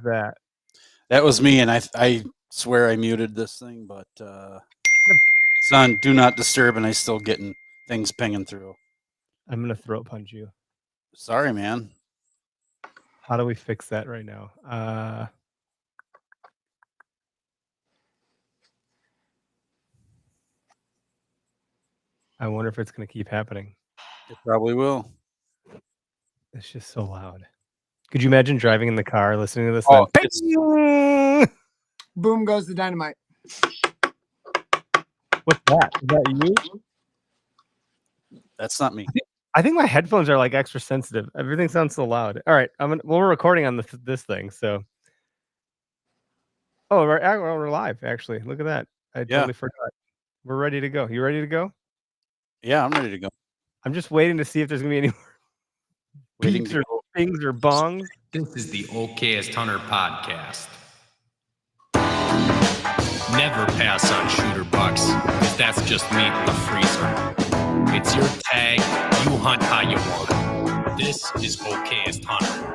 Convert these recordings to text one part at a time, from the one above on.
that? That was me, and I swear I muted this thing, but it's on Do Not Disturb, and I still getting things pinging through. I'm gonna throat punch you. Sorry, man. How do we fix that right now? I wonder if it's gonna keep happening. It probably will. It's just so loud. Could you imagine driving in the car listening to this? Oh, Boom goes the dynamite. What's that? Is that you? That's not me. I think my headphones are like extra sensitive. Everything sounds so loud. All right, we're recording on this thing, so. Oh, we're live. Actually, look at that. I totally forgot. We're ready to go. You ready to go? Yeah, I'm ready to go. I'm just waiting to see if there's gonna be any more beeps or things or bongs. This is the Okayest Hunter podcast. Never pass on shooter bucks, because that's just meat in the freezer. It's your tag, you hunt how you want. This is Okayest Hunter.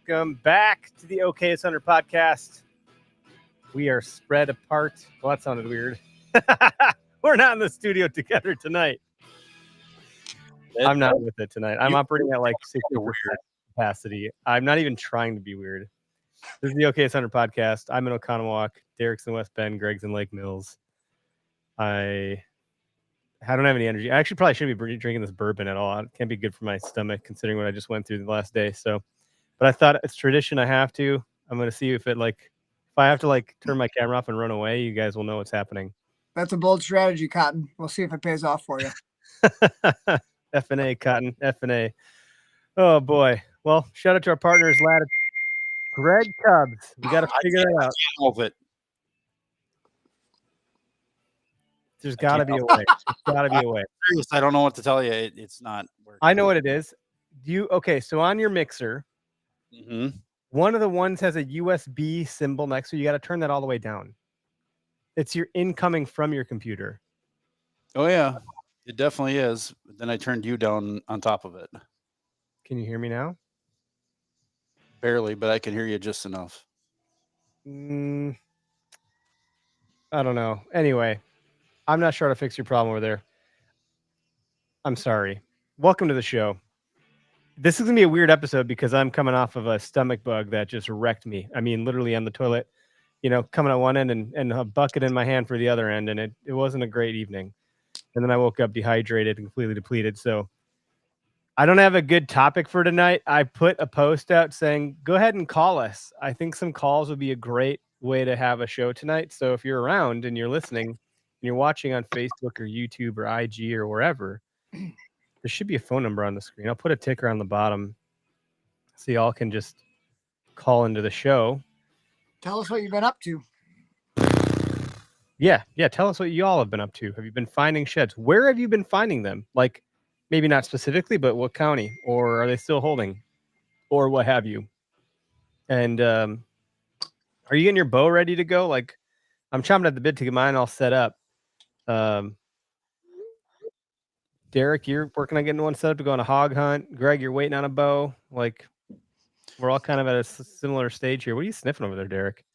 Welcome back to the Okayest Hunter podcast. We are spread apart. Well, that sounded weird. We're not in the studio together tonight. I'm not with it tonight. I'm operating at like 60% capacity. I'm not even trying to be weird. This is the Okayest Hunter podcast. I'm in Oconomowoc. Derek's in West Bend. Greg's in Lake Mills. I don't have any energy. I actually probably shouldn't be drinking this bourbon at all. It can't be good for my stomach considering what I just went through the last day. So, but I thought it's tradition. I have to. I'm going to see if I have to turn my camera off and run away, you guys will know what's happening. That's a bold strategy, Cotton. We'll see if it pays off for you. F&A, Cotton. F&A. Oh, boy. Well, shout out to our partners, Greg Cubs. We got to figure it out. There's got to be a way. There's got to be a way. I don't know what to tell you. It's not working. I know what it is. Okay, so on your mixer, one of the ones has a USB symbol next to it. You got to turn that all the way down. It's your incoming from your computer. Oh, yeah. It definitely is. Then I turned you down on top of it. Can you hear me now? Barely, but I can hear you just enough. I don't know. Anyway, I'm not sure how to fix your problem over there. I'm sorry. Welcome to the show. This is going to be a weird episode because I'm coming off of a stomach bug that just wrecked me. I mean, literally on the toilet, coming at one end and a bucket in my hand for the other end. And it wasn't a great evening. And then I woke up dehydrated and completely depleted. So I don't have a good topic for tonight. I put a post out saying, go ahead and call us. I think some calls would be a great way to have a show tonight. So if you're around and you're listening and you're watching on Facebook or YouTube or IG or wherever, there should be a phone number on the screen. I'll put a ticker on the bottom so y'all can just call into the show. Tell us what you've been up to. Yeah. Tell us what y'all have been up to. Have you been finding sheds? Where have you been finding them? Like, maybe not specifically, but what county? Or are they still holding? Or what have you? And are you getting your bow ready to go? Like, I'm chomping at the bit to get mine all set up. Derek, you're working on getting one set up to go on a hog hunt. Greg, you're waiting on a bow. Like, we're all kind of at a similar stage here. What are you sniffing over there, Derek?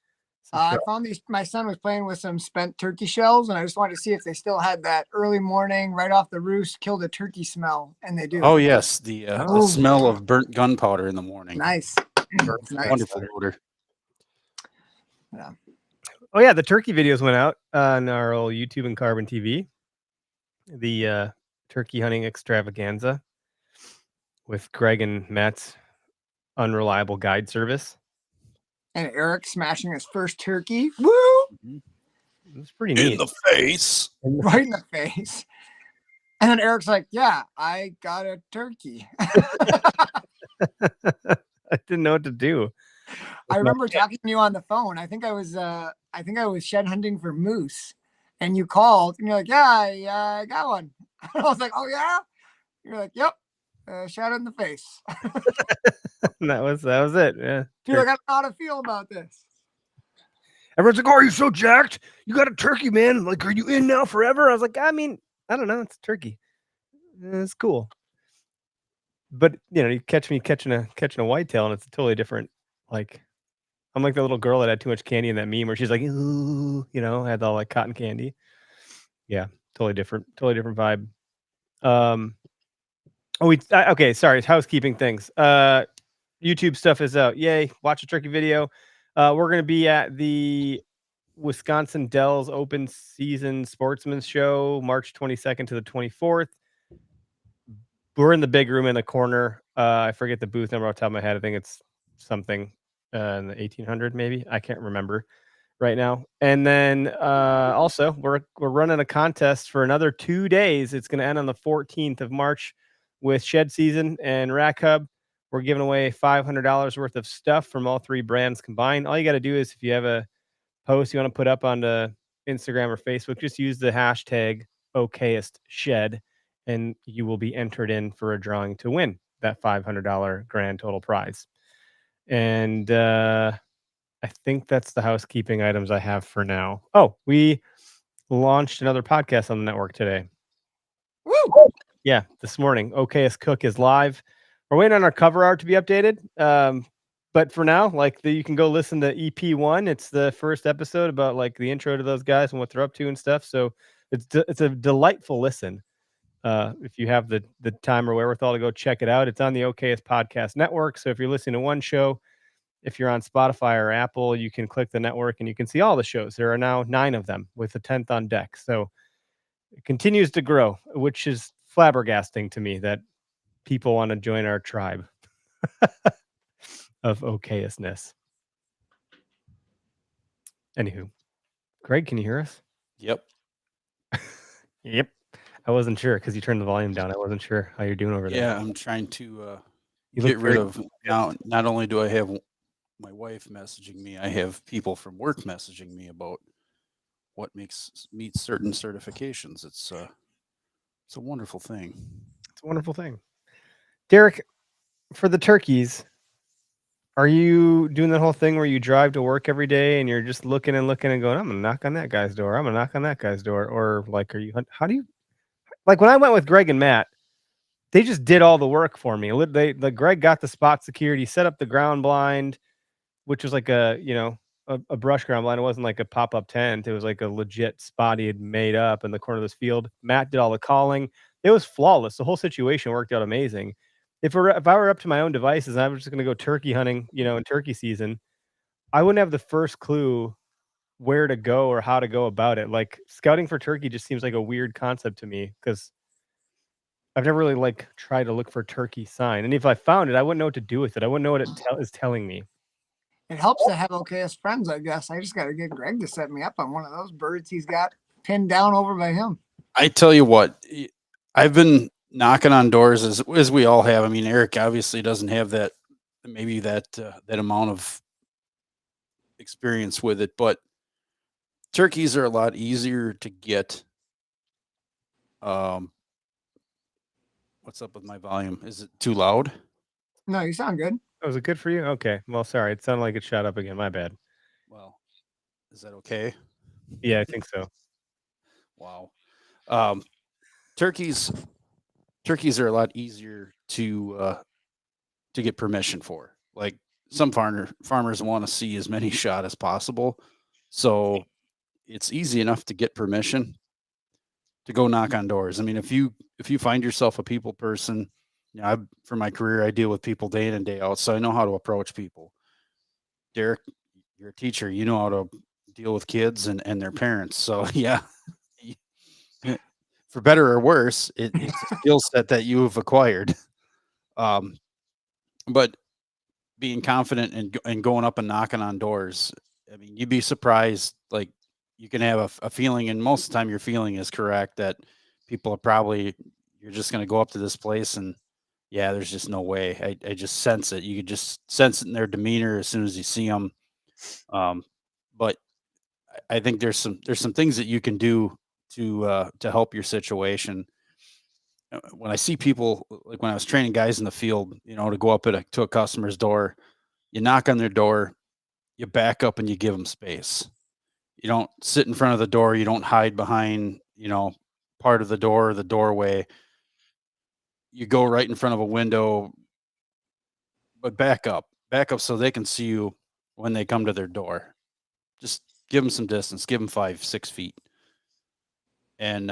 I found my son was playing with some spent turkey shells, and I just wanted to see if they still had that early morning, right off the roost, kill the turkey smell, and they do. Oh, yes. The smell of burnt gunpowder in the morning. Nice. Wonderful odor. Yeah. Oh, yeah. The turkey videos went out on our old YouTube and Carbon TV. The turkey hunting extravaganza with Greg and Matt's unreliable guide service. And Eric smashing his first turkey. Woo! It's pretty neat. In the face. Right in the face. And then Eric's like, yeah, I got a turkey. I didn't know what to do. I remember talking to you on the phone. I think I was shed hunting for moose. and you called and you're like, yeah, I got one. I was like, oh yeah. You're like, yep, shot in the face. that was it. Yeah. You're like, I don't know how to feel about this. Everyone's like, "Oh, are you so jacked? You got a turkey, man. Like, are you in now forever?" I was like, I mean, I don't know. It's a turkey. It's cool. But you catch me catching a whitetail, and it's a totally different. Like, I'm like the little girl that had too much candy in that meme where she's like, ooh, had all like cotton candy. Yeah, totally different vibe. Okay, sorry, housekeeping things. YouTube stuff is out. Yay, watch a turkey video. We're gonna be at the Wisconsin Dells Open Season Sportsman's Show, March 22nd to the 24th. We're in the big room in the corner. I forget the booth number off the top of my head. I think it's something in the 1800 maybe. I can't remember right now. And then also we're running a contest for another 2 days. It's going to end on the 14th of March with Shed Season and Rack Hub. We're giving away $500 worth of stuff from all three brands combined. All you got to do is, if you have a post you want to put up onto Instagram or Facebook, just use the hashtag OKestShed, and you will be entered in for a drawing to win that $500 grand total prize. And I think that's the housekeeping items I have for now. Oh, we launched another podcast on the network today. Woo! Yeah, this morning. Okayest Cook is live. We're waiting on our cover art to be updated. But for now, you can go listen to EP1. It's the first episode about like the intro to those guys and what they're up to and stuff. So it's a delightful listen. If you have the time or wherewithal to go check it out, it's on the Okayest Podcast Network. So if you're listening to one show, if you're on Spotify or Apple, you can click the network and you can see all the shows. There are now 9 of them with the 10th on deck. So it continues to grow, which is flabbergasting to me that people want to join our tribe of okayestness. Anywho, Greg, can you hear us? Yep. Yep. I wasn't sure because you turned the volume down. I wasn't sure how you're doing over there. Yeah, I'm trying to You get look rid very of now. Not only do I have my wife messaging me, I have people from work messaging me about what meets certain certifications. It's a wonderful thing. It's a wonderful thing. Derek, for the turkeys, are you doing the whole thing where you drive to work every day and you're just looking and going, I'm going to knock on that guy's door. I'm going to knock on that guy's door. Or like, how do you, like when I went with Greg and Matt, they just did all the work for me. Greg got the spot security, set up the ground blind, which was like a brush ground blind. It wasn't like a pop-up tent. It was like a legit spot he had made up in the corner of this field. Matt did all the calling. It was flawless. The whole situation worked out amazing. If I were up to my own devices and I was just going to go turkey hunting, in turkey season, I wouldn't have the first clue where to go or how to go about it. Like scouting for turkey just seems like a weird concept to me because I've never really tried to look for turkey sign. And if I found it, I wouldn't know what to do with it. I wouldn't know what it is telling me. It helps to have okayest friends, I guess. I just got to get Greg to set me up on one of those birds he's got pinned down over by him. I tell you what, I've been knocking on doors as we all have. I mean, Eric obviously doesn't have that amount of experience with it, but turkeys are a lot easier to get. What's up with my volume? Is it too loud? No, you sound good. Oh, was it good for you? Okay. Well, sorry. It sounded like it shot up again. My bad. Well, is that okay? Yeah, I think so. Wow. Turkeys are a lot easier to get permission for. Like some farmers want to see as many shot as possible. So it's easy enough to get permission to go knock on doors. I mean, if you find yourself a people person, for my career, I deal with people day in and day out, so I know how to approach people. Derek, you're a teacher. You know how to deal with kids and their parents. So yeah, for better or worse, it's a skill set that you have acquired. But being confident and going up and knocking on doors, I mean, you'd be surprised. Like you can have a feeling, and most of the time your feeling is correct, that people are you're just going to go up to this place and yeah, there's just no way. I just sense it. You could just sense it in their demeanor as soon as you see them. But I think there's some things that you can do to help your situation. When I see people, like when I was training guys in the field, to go up to a customer's door, you knock on their door, you back up and you give them space. You don't sit in front of the door. You don't hide behind, part of the door or the doorway. You go right in front of a window, but back up so they can see you when they come to their door. Just give them some distance, give them 5-6 feet. And,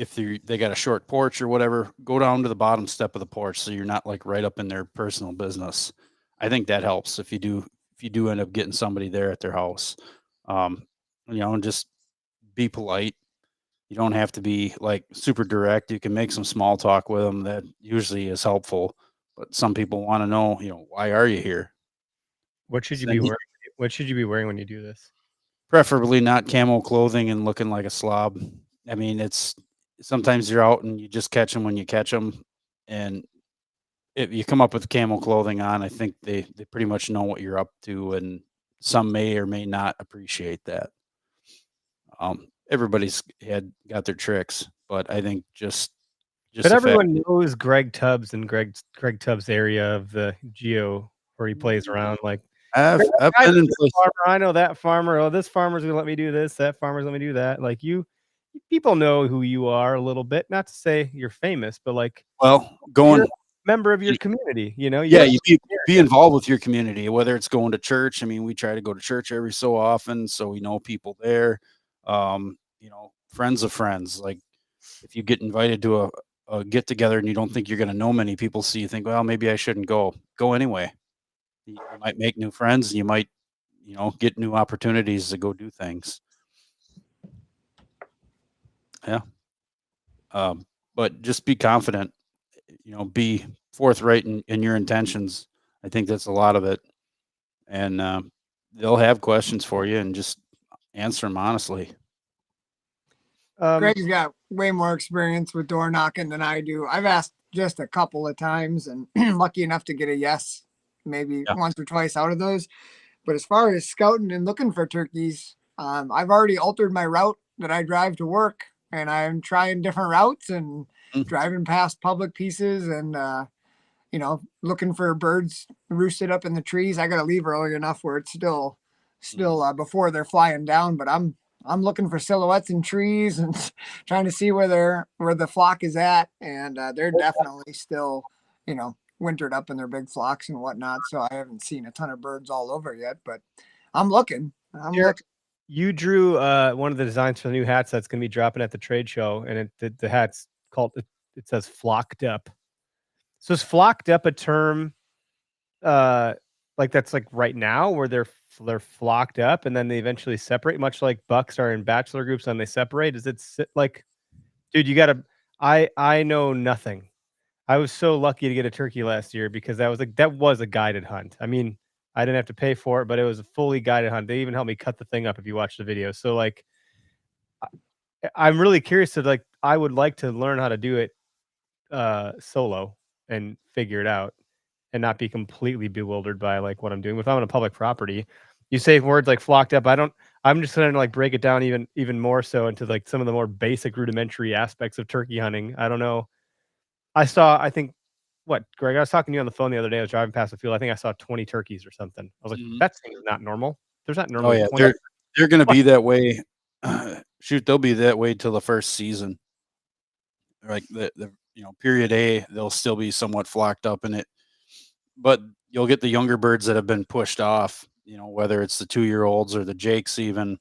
if they got a short porch or whatever, go down to the bottom step of the porch so you're not like right up in their personal business. I think that helps if you do end up getting somebody there at their house. And just be polite. You don't have to be like super direct. You can make some small talk with them. That usually is helpful. But some people want to know, why are you here? What should you be wearing? What should you be wearing when you do this? Preferably not camo clothing and looking like a slob. I mean, it's sometimes you're out and you just catch them when you catch them. And if you come up with camo clothing on, I think they pretty much know what you're up to, and some may or may not appreciate that. Everybody's got their tricks, but I think just But everyone knows Greg Tubbs and Greg Tubbs' area of the geo where he plays around. Like, I've been in places. Farmer, I know that farmer. Oh, this farmer's gonna let me do this. That farmer's gonna let me do that. Like, people know who you are a little bit. Not to say you're famous, but like, You're a member of your community. You be involved with your community, whether it's going to church. I mean, we try to go to church every so often, so we know people there. Friends of friends. Like, if you get invited to a get together and you don't think you're going to know many people, so you think, well, maybe I shouldn't go anyway. You might make new friends, and you might, get new opportunities to go do things. Yeah. But just be confident, be forthright in your intentions. I think that's a lot of it. And they'll have questions for you, and just answer them honestly. Greg's got way more experience with door knocking than I do. I've asked just a couple of times and lucky enough to get a yes, maybe once or twice out of those. But as far as scouting and looking for turkeys, I've already altered my route that I drive to work, and I'm trying different routes and driving past public pieces and, looking for birds roosted up in the trees. I got to leave early enough where it's still before they're flying down, but I'm looking for silhouettes in trees and trying to see where the flock is at. And they're definitely still, wintered up in their big flocks and whatnot. So I haven't seen a ton of birds all over yet, but I'm looking. You drew one of the designs for the new hats that's going to be dropping at the trade show, and the hat's called, it says flocked up. So is flocked up a term like that's like right now where they're flocked up and then they eventually separate, much like bucks are in bachelor groups and they separate? Is it like, dude, I know nothing. I was so lucky to get a turkey last year because that was a guided hunt. I mean, I didn't have to pay for it, but it was a fully guided hunt. They even helped me cut the thing up if you watch the video. So like, I'm really curious to I would like to learn how to do it solo and figure it out and not be completely bewildered by like what I'm doing. If I'm on a public property, you say words like flocked up. I'm just going to like break it down even more so into like some of the more basic rudimentary aspects of turkey hunting. I don't know. I think Greg, I was talking to you on the phone the other day. I was driving past the field. I think I saw 20 turkeys or something. I was like, that thing is not normal. There's not normal. Oh yeah. 20. They're going to be that way. They'll be that way till the first season. Like the period A, they'll still be somewhat flocked up in it, but you'll get the younger birds that have been pushed off, whether it's the 2-year-olds or the jakes even.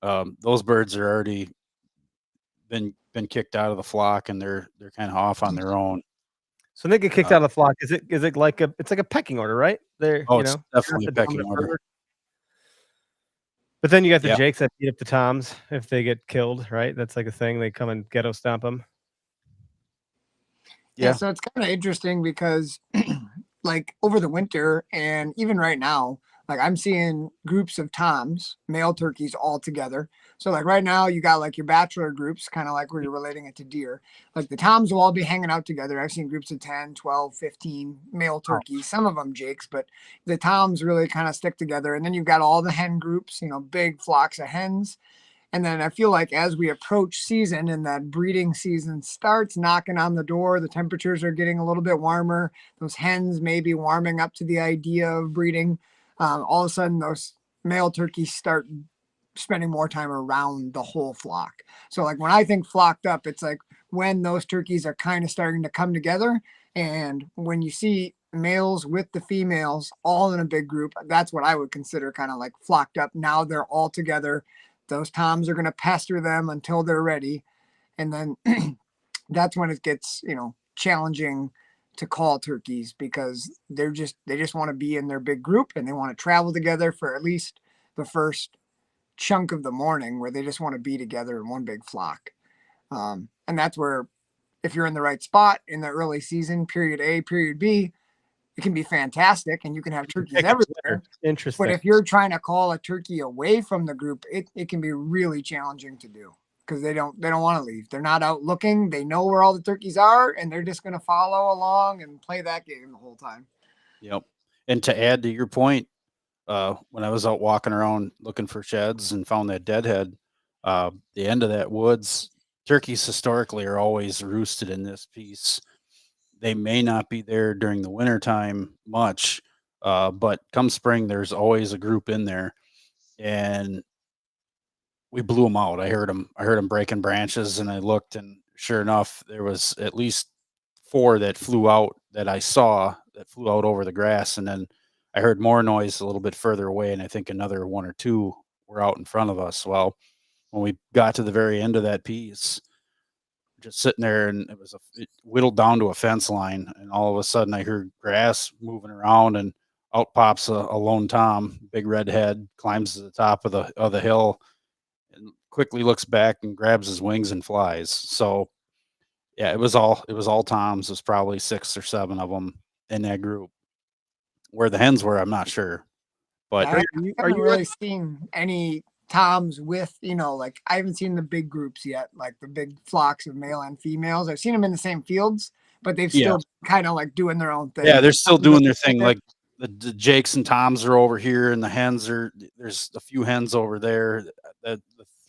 Those birds are already been kicked out of the flock, and they're kind of off on their own. So they get kicked out of the flock. Is it like it's like a pecking order, right? It's definitely a pecking order. But then you got the jakes that beat up the toms if they get killed, right? That's like a thing. They come and ghetto stomp them. Yeah. So it's kind of interesting because like over the winter and even right now, Like I'm seeing groups of toms, male turkeys all together. So like right now you got like your bachelor groups, kind of like where you're relating it to deer. Like the toms will all be hanging out together. I've seen groups of 10, 12, 15 male turkeys, some of them jakes, but the toms really kind of stick together. And then you've got all the hen groups, big flocks of hens. And then I feel like as we approach season and that breeding season starts knocking on the door, the temperatures are getting a little bit warmer. Those hens may be warming up to the idea of breeding. All of a sudden, those male turkeys start spending more time around the whole flock. So like when I think flocked up, it's like when those turkeys are kind of starting to come together. And when you see males with the females all in a big group, that's what I would consider kind of like flocked up. Now they're all together. Those toms are going to pester them until they're ready. And then that's when it gets, challenging to call turkeys because they just want to be in their big group and they want to travel together for at least the first chunk of the morning where they just want to be together in one big flock. And that's where, if you're in the right spot in the early season, period A, period B, it can be fantastic and you can have turkeys everywhere. Interesting. But if you're trying to call a turkey away from the group, it can be really challenging to do because they don't want to leave. They're not out looking. They know where all the turkeys are and they're just going to follow along and play that game the whole time. Yep. And to add to your point, when I was out walking around looking for sheds and found that deadhead, the end of that woods, turkeys historically are always roosted in this piece. They may not be there during the winter time much, but come spring, there's always a group in there, and we blew them out. I heard them breaking branches, and I looked, and sure enough, there was at least 4 that flew out that I saw that flew out over the grass, and then I heard more noise a little bit further away, and I think another 1 or 2 were out in front of us. Well, when we got to the very end of that piece, just sitting there, and it whittled down to a fence line, and all of a sudden I heard grass moving around, and out pops a lone tom, big red head, climbs to the top of the hill, and quickly looks back and grabs his wings and flies. So yeah, it was all toms. There's probably 6 or 7 of them in that group. Where the hens were, I'm not sure, but I haven't really seen any toms with, like I haven't seen the big groups yet, like the big flocks of male and females. I've seen them in the same fields, but they've still kind of like doing their own thing. Yeah, they're still doing their thing. Like the jakes and toms are over here, and the hens there's a few hens over there. The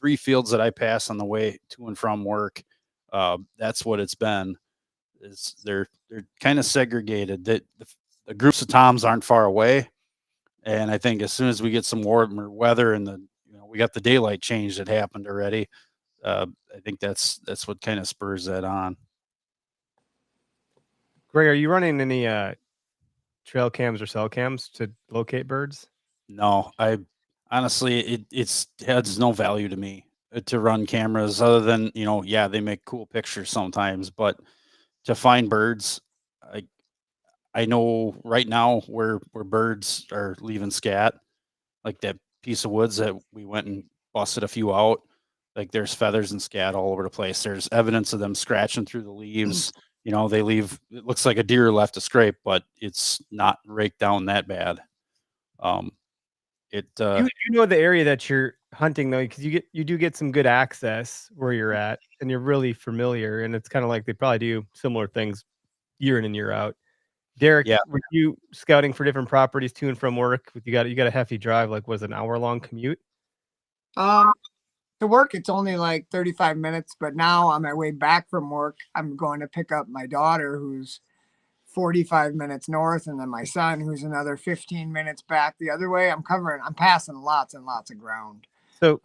3 fields that I pass on the way to and from work, that's what it's been. They're kind of segregated. That the groups of toms aren't far away, and I think as soon as we get some warmer weather and we got the daylight change that happened already, I think that's what kind of spurs that on. Greg, are you running any trail cams or cell cams to locate birds? No, I honestly, it has no value to me to run cameras other than, they make cool pictures sometimes, but to find birds, I know right now where birds are leaving scat, like that piece of woods that we went and busted a few out. Like there's feathers and scat all over the place. There's evidence of them scratching through the leaves. They leave, it looks like a deer left a scrape, but it's not raked down that bad. You know the area that you're hunting though, because you do get some good access where you're at, and you're really familiar, and it's kind of like they probably do similar things year in and year out. Derek, were you scouting for different properties to and from work? You got a hefty drive, like was it an hour-long commute? To work, it's only like 35 minutes, but now on my way back from work, I'm going to pick up my daughter who's 45 minutes north, and then my son who's another 15 minutes back the other way. I'm passing lots and lots of ground. So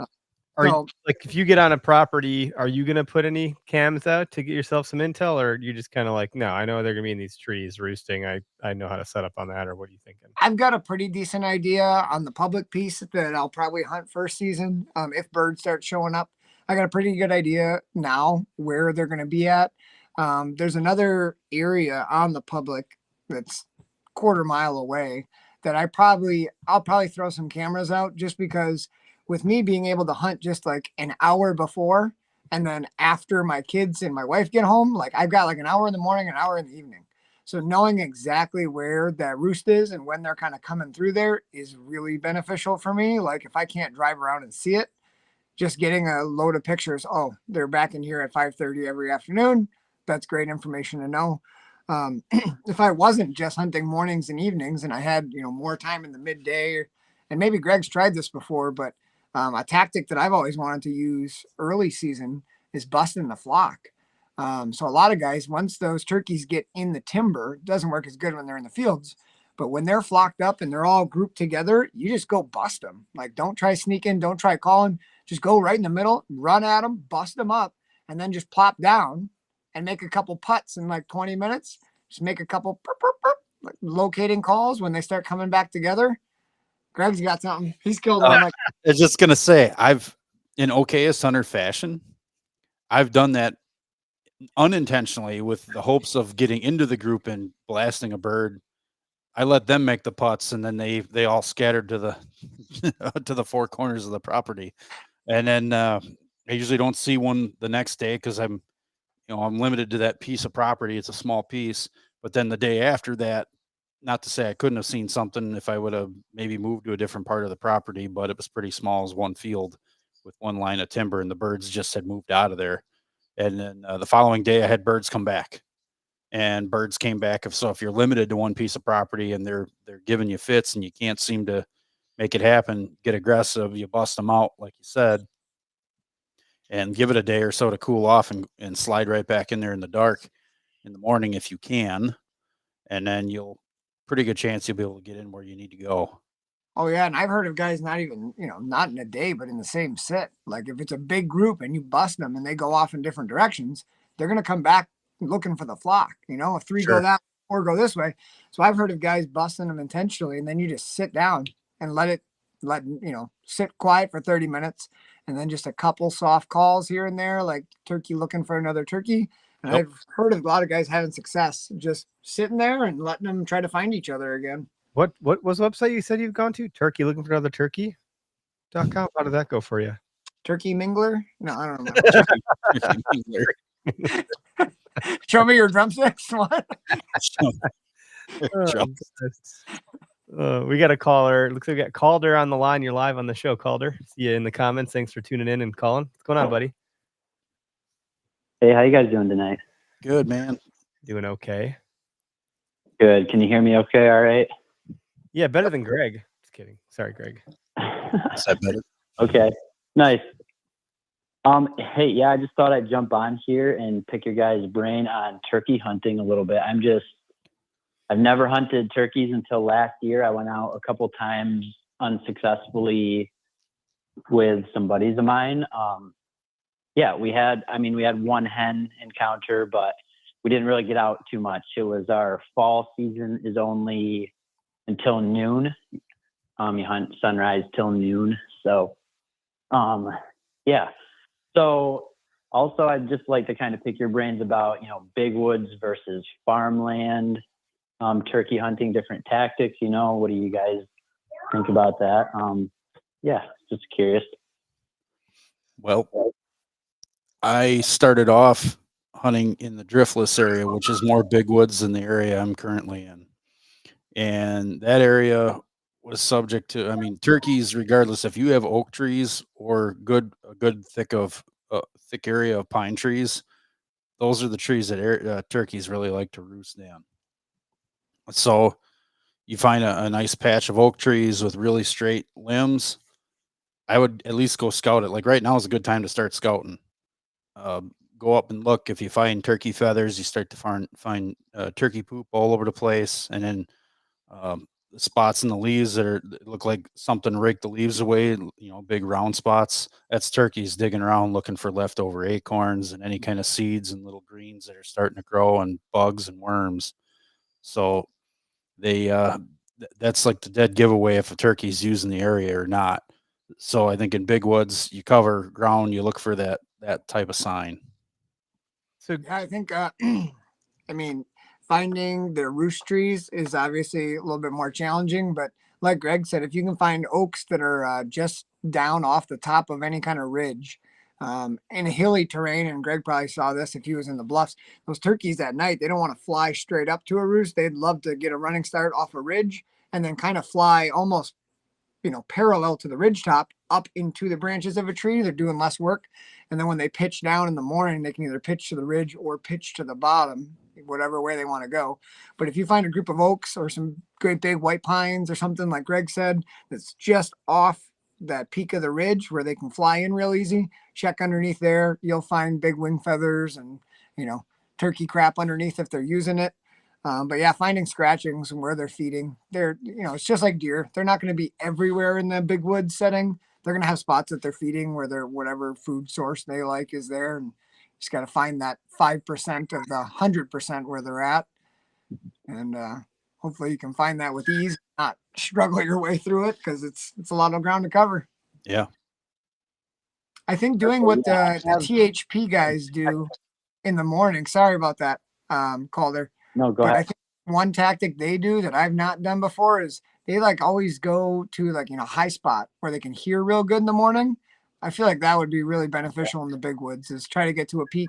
you, like, if you get on a property, are you going to put any cams out to get yourself some intel, or you just kind of like, no, I know they're going to be in these trees roosting. I know how to set up on that, or what are you thinking? I've got a pretty decent idea on the public piece that I'll probably hunt first season. If birds start showing up, I got a pretty good idea now where they're going to be at. There's another area on the public that's quarter mile away that I'll probably throw some cameras out just because with me being able to hunt just like an hour before and then after my kids and my wife get home, like I've got like an hour in the morning, an hour in the evening. So knowing exactly where that roost is and when they're kind of coming through there is really beneficial for me. Like if I can't drive around and see it, just getting a load of pictures. Oh, they're back in here at 5:30 every afternoon. That's great information to know. If I wasn't just hunting mornings and evenings and I had, more time in the midday, and maybe Greg's tried this before, but a tactic that I've always wanted to use early season is busting the flock. So a lot of guys, once those turkeys get in the timber, it doesn't work as good when they're in the fields. But when they're flocked up and they're all grouped together, you just go bust them. Like, don't try sneaking, don't try calling. Just go right in the middle, run at them, bust them up, and then just plop down and make a couple putts in like 20 minutes. Just make a couple like locating calls when they start coming back together. Greg's got something. He's killed one. I was just gonna say, in okayest hunter fashion, I've done that unintentionally with the hopes of getting into the group and blasting a bird. I let them make the putts, and then they all scattered to the to the four corners of the property. And then I usually don't see one the next day because I'm limited to that piece of property. It's a small piece. But then the day after that, not to say I couldn't have seen something if I would have maybe moved to a different part of the property, but it was pretty small as one field with one line of timber, and the birds just had moved out of there. And then the following day, I had birds come back, and birds came back. If you're limited to one piece of property and they're giving you fits and you can't seem to make it happen, get aggressive, you bust them out, like you said, and give it a day or so to cool off and slide right back in there in the dark in the morning if you can. And then pretty good chance you'll be able to get in where you need to go. Oh yeah, and I've heard of guys not even, not in a day, but in the same sit. Like if it's a big group and you bust them and they go off in different directions, they're gonna come back looking for the flock. If three Sure. go that or go this way. So I've heard of guys busting them intentionally, and then you just sit down and let sit quiet for 30 minutes, and then just a couple soft calls here and there, like turkey looking for another turkey. And Yep. I've heard of a lot of guys having success just sitting there and letting them try to find each other again. What was the website you said you've gone to? Turkey looking for another turkey.com. How did that go for you? Turkey Mingler? No, I don't know. Show me your drumsticks. What? We got a caller. Looks like we got Calder on the line. You're live on the show, Calder. See you in the comments. Thanks for tuning in and calling. What's going on, buddy? Hey, how you guys doing tonight? Good, man. Doing okay. Good. Can you hear me okay? All right. Yeah, better than Greg. Just kidding. Sorry, Greg. Is that better? Okay. Nice. Hey, yeah, I just thought I'd jump on here and pick your guys' brain on turkey hunting a little bit. I've never hunted turkeys until last year. I went out a couple times unsuccessfully with some buddies of mine. Yeah, we had one hen encounter, but we didn't really get out too much. It was our fall season is only until noon. You hunt sunrise till noon. So, yeah. So also I'd just like to kind of pick your brains about, big woods versus farmland, turkey hunting, different tactics, what do you guys think about that? Yeah, just curious. Well, I started off hunting in the driftless area, which is more big woods than the area I'm currently in. And that area was subject to, turkeys, regardless if you have oak trees or a good thick area of pine trees, those are the trees that turkeys really like to roost in. So you find a nice patch of oak trees with really straight limbs, I would at least go scout it. Like right now is a good time to start scouting. Go up and look. If you find turkey feathers, you start to find turkey poop all over the place, and then the spots in the leaves that look like something raked the leaves away. Big round spots. That's turkeys digging around looking for leftover acorns and any kind of seeds and little greens that are starting to grow, and bugs and worms. So that's like the dead giveaway if a turkey's using the area or not. So I think in big woods, you cover ground, you look for that type of sign. So Yeah, I think, finding the roost trees is obviously a little bit more challenging, but like Greg said, if you can find oaks that are just down off the top of any kind of ridge, in a hilly terrain, and Greg probably saw this if he was in the bluffs, those turkeys at night, they don't want to fly straight up to a roost. They'd love to get a running start off a ridge and then kind of fly almost, parallel to the ridge top up into the branches of a tree. They're doing less work. And then when they pitch down in the morning, they can either pitch to the ridge or pitch to the bottom, whatever way they want to go. But if you find a group of oaks or some great big white pines or something like Greg said, that's just off that peak of the ridge where they can fly in real easy, check underneath there. You'll find big wing feathers and, turkey crap underneath if they're using it. But yeah, finding scratchings and where they're feeding, it's just like deer. They're not going to be everywhere in the big woods setting. They're going to have spots that they're feeding where their whatever food source they like is there. And just got to find that 5% of the 100% where they're at. And hopefully you can find that with ease, not struggle your way through it because it's a lot of ground to cover. Yeah. I think doing what the THP guys do in the morning. Sorry about that, Calder. No, go But I ahead. think one tactic they do that I've not done before is they always go to high spot where they can hear real good in the morning. I feel like that would be really beneficial in the big woods is try to get to a peak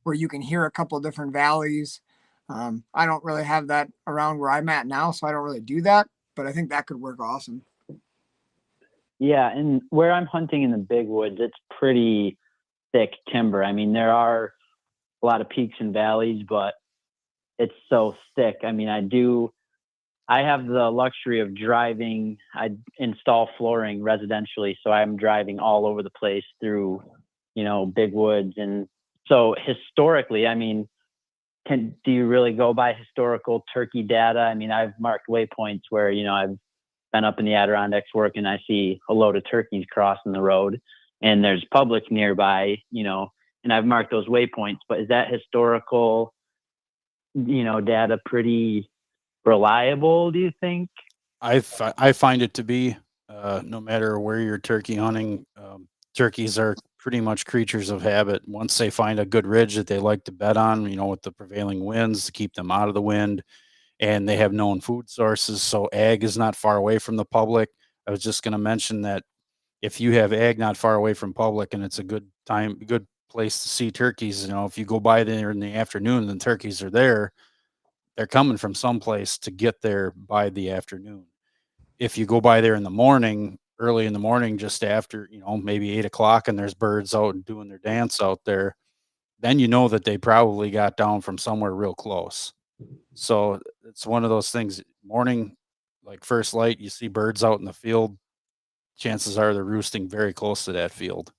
where you can hear a couple of different valleys. I don't really have that around where I'm at now, so I don't really do that, but I think that could work awesome. Yeah, and where I'm hunting in the big woods, it's pretty thick timber. I mean, there are a lot of peaks and valleys, but it's so thick. I mean, I have the luxury of driving. I install flooring residentially, so I'm driving all over the place through, big woods. And so historically, I mean, do you really go by historical turkey data? I mean, I've marked waypoints where, I've been up in the Adirondacks working, I see a load of turkeys crossing the road and there's public nearby, and I've marked those waypoints, but is that historical, data pretty reliable, do you think? I find it to be, no matter where you're turkey hunting, turkeys are pretty much creatures of habit. Once they find a good ridge that they like to bed on, with the prevailing winds to keep them out of the wind, and they have known food sources. So ag is not far away from the public. I was just going to mention that if you have ag not far away from public and it's a good place to see turkeys, if you go by there in the afternoon and turkeys are there, they're coming from someplace to get there by the afternoon. If you go by there in the morning, early in the morning, just after, maybe 8 o'clock and there's birds out and doing their dance out there, then that they probably got down from somewhere real close. So it's one of those things. Morning, like first light, you see birds out in the field. Chances are they're roosting very close to that field.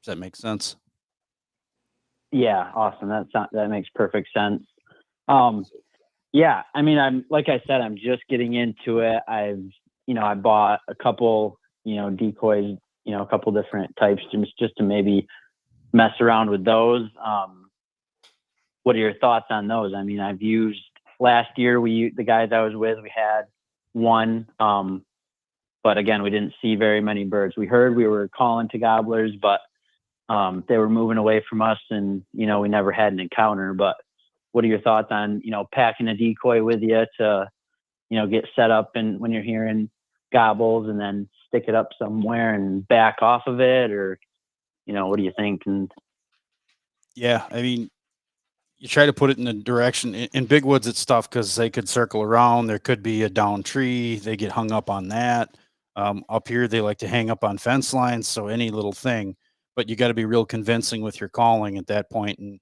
Does that make sense? Yeah, awesome. That makes perfect sense. Yeah, I mean, like I said, I'm just getting into it. I bought a couple, decoys, a couple different types just to maybe mess around with those. What are your thoughts on those? I mean, I've used last year, the guys I was with, we had one, but again, we didn't see very many birds. We heard we were calling to gobblers, but they were moving away from us and, we never had an encounter. But what are your thoughts on, packing a decoy with you to, get set up and when you're hearing gobbles and then stick it up somewhere and back off of it? Or, what do you think? And yeah, I mean, you try to put it in the direction. In big woods, it's tough because they could circle around. There could be a down tree. They get hung up on that. Up here, they like to hang up on fence lines. So any little thing, but you got to be real convincing with your calling at that point. And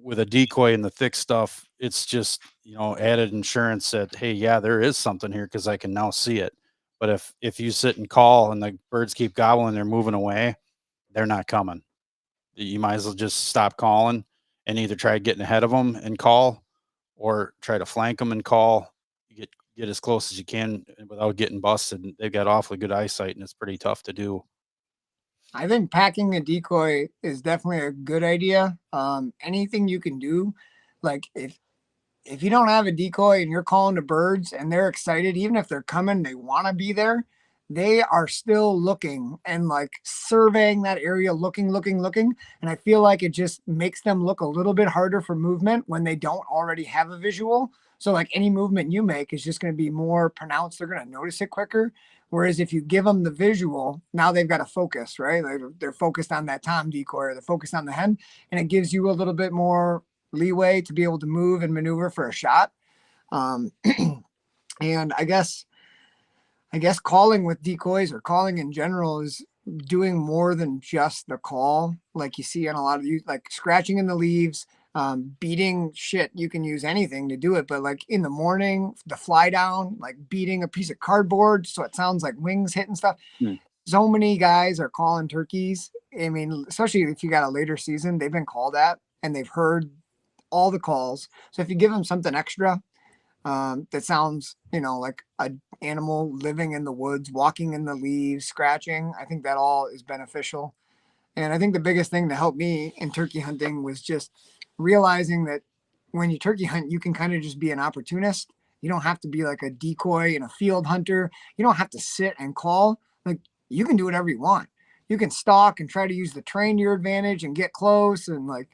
with a decoy and the thick stuff, it's just, added insurance that, hey, yeah, there is something here because I can now see it. But if you sit and call and the birds keep gobbling, they're moving away, they're not coming. You might as well just stop calling and either try getting ahead of them and call or try to flank them and call. You get as close as you can without getting busted. They've got awfully good eyesight and it's pretty tough to do. I think packing a decoy is definitely a good idea. Anything you can do, like if you don't have a decoy and you're calling to birds and they're excited, even if they're coming, they want to be there, they are still looking and surveying that area, looking. And I feel like it just makes them look a little bit harder for movement when they don't already have a visual. So like any movement you make is just going to be more pronounced. They're going to notice it quicker. Whereas if you give them the visual, now they've got to focus, right? They're focused on that tom decoy, or they're focused on the hen, and it gives you a little bit more leeway to be able to move and maneuver for a shot. And I guess calling with decoys or calling in general is doing more than just the call. Like you see on a lot of you, like scratching in the leaves, beating shit. You can use anything to do it, but like in the morning, the fly down, like beating a piece of cardboard so it sounds like wings hitting stuff. So many guys are calling turkeys. I mean, especially if you got a later season, they've been called at and they've heard all the calls. So if you give them something extra, that sounds, like an animal living in the woods, walking in the leaves, scratching, I think that all is beneficial. And I think the biggest thing to help me in turkey hunting was just realizing that when you turkey hunt, you can kind of just be an opportunist. You don't have to be like a decoy and a field hunter. You don't have to sit and call. Like you can do whatever you want. You can stalk and try to use the terrain to your advantage and get close and like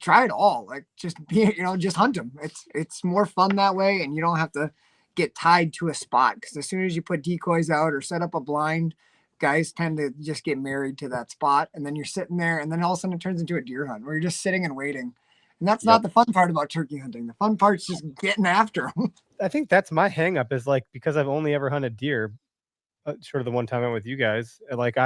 try it all. Like just be, just hunt them. It's more fun that way, and you don't have to get tied to a spot, because as soon as you put decoys out or set up a blind, guys tend to just get married to that spot, and then you're sitting there, and then all of a sudden it turns into a deer hunt where you're just sitting and waiting. And that's not the fun part about turkey hunting. The fun part's just getting after them. I think that's my hang up, is like, because I've only ever hunted deer, sort of the one time I went with you guys, like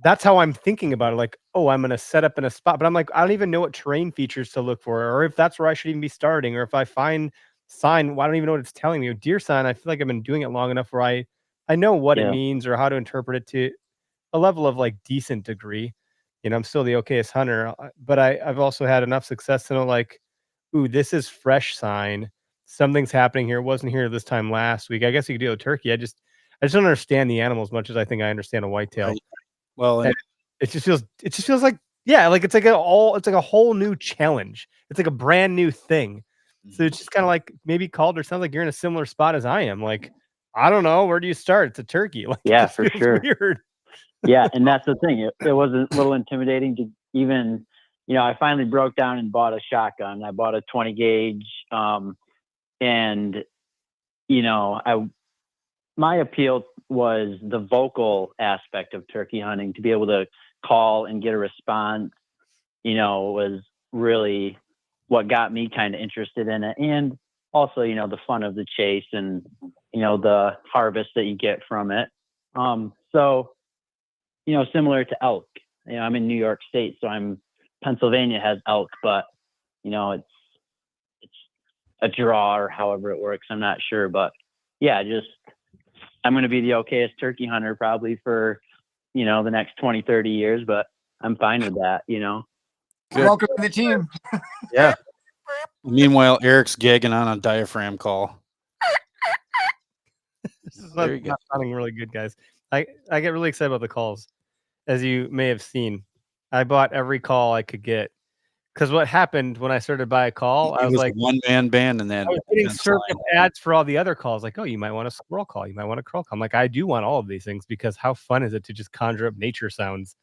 that's how I'm thinking about it. Like, oh, I'm going to set up in a spot, but I'm like, I don't even know what terrain features to look for, or if that's where I should even be starting, or if I find sign, well, I don't even know what it's telling me. Deer sign, I feel like I've been doing it long enough where I know what it means or how to interpret it to a level of like decent degree. I'm still the okayest hunter, but I've also had enough success to know like, ooh, this is fresh sign. Something's happening here. It wasn't here this time last week. I guess you could do a turkey. I just don't understand the animal as much as I think I understand a whitetail. Right. Well, and it just feels like, yeah, like it's like a whole new challenge. It's like a brand new thing. So it's just kind of like maybe called, or sounds like you're in a similar spot as I am. Like, I don't know, where do you start? It's a turkey. Like, yeah, for sure. Weird. Yeah, and that's the thing. It was a little intimidating to even, I finally broke down and bought a shotgun. I bought a 20 gauge, and my appeal was the vocal aspect of turkey hunting. To be able to call and get a response, was really what got me kind of interested in it. And also, the fun of the chase and, the harvest that you get from it. So, similar to elk, I'm in New York State, so Pennsylvania has elk, but, it's a draw or however it works. I'm not sure, but yeah, I'm going to be the okayest turkey hunter probably for, the next 20, 30 years, but I'm fine with that, Good. Welcome to the team. Yeah. Meanwhile, Eric's gagging on a diaphragm call. This is not sounding really good, guys. I get really excited about the calls, as you may have seen. I bought every call I could get, because what happened when I started to buy a call, I was like, one-man band, and then I was getting served up ads for all the other calls. Like, oh, you might want a squirrel call, you might want a crow call. I'm like, I do want all of these things, because how fun is it to just conjure up nature sounds?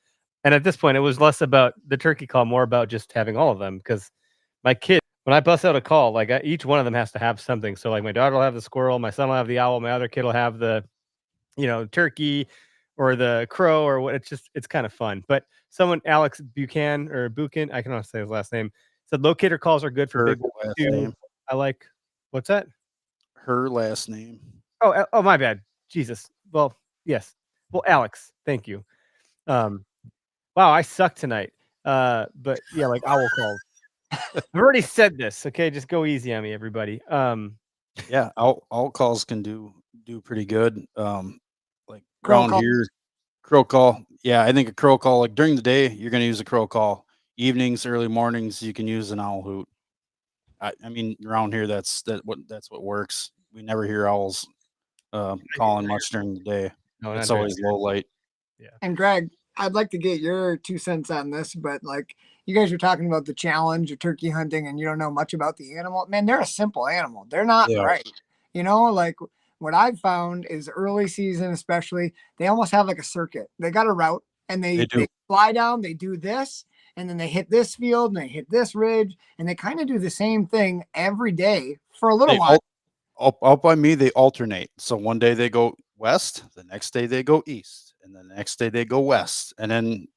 And at this point, it was less about the turkey call, more about just having all of them. Because my kid, when I bust out a call, like each one of them has to have something. So like my daughter will have the squirrel, my son will have the owl, my other kid will have the, turkey or the crow or what. It's kind of fun. But someone, Alex Buchan, I can not say his last name, said locator calls are good for big ones too. I like, what's that? Her last name. Oh, my bad. Jesus. Well, yes. Well, Alex, thank you. Wow, I suck tonight. But yeah, like owl calls. I've already said this. Okay, just go easy on me, everybody. Yeah, owl calls can do pretty good. Like Crow around call. here, crow call. Yeah, I think a crow call, like during the day, you're going to use a crow call. Evenings, early mornings, you can use an owl hoot. I mean, around here, that's what works. We never hear owls calling much during the day. No, it's always low light. Yeah. And Greg, I'd like to get your 2 cents on this, but like you guys were talking about the challenge of turkey hunting and you don't know much about the animal. Man, they're a simple animal. They're not right. Like what I've found is early season, especially, they almost have like a circuit. They got a route and they fly down, they do this. and then they hit this field and they hit this ridge, and they kind of do the same thing every day for a little They while. out by me, they alternate. So one day they go west, the next day they go east, and the next day they go west, and then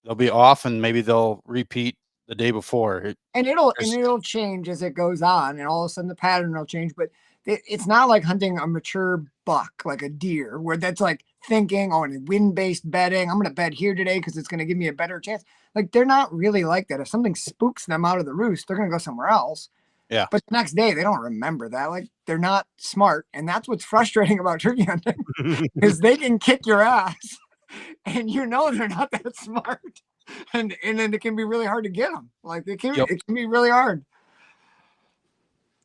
they'll be off, and maybe they'll repeat the day before. And it'll change as it goes on, and all of a sudden the pattern will change. But it's not like hunting a mature buck like a deer, where that's like thinking, oh, and wind-based betting, I'm going to bet here today because it's going to give me a better chance. Like, they're not really like that. If something spooks them out of the roost, they're going to go somewhere else. Yeah. But the next day they don't remember that. Like, they're not smart, and that's what's frustrating about turkey hunting is they can kick your ass, and you know they're not that smart. And then it can be really hard to get them. Like, it can be really hard.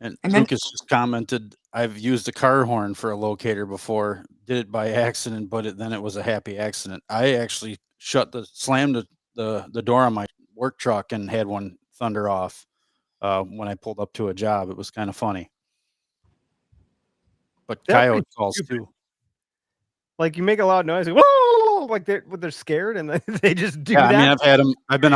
And then- Lucas just commented, I've used a car horn for a locator before, did it by accident, but then it was a happy accident. I actually slammed the door on my work truck and had one thunder off when I pulled up to a job. It was kind of funny. But That's pretty coyote calls stupid. too. Like, you make a loud noise, like, whoa, like they're scared, and they just do Yeah, that. I mean, I've had them. I've been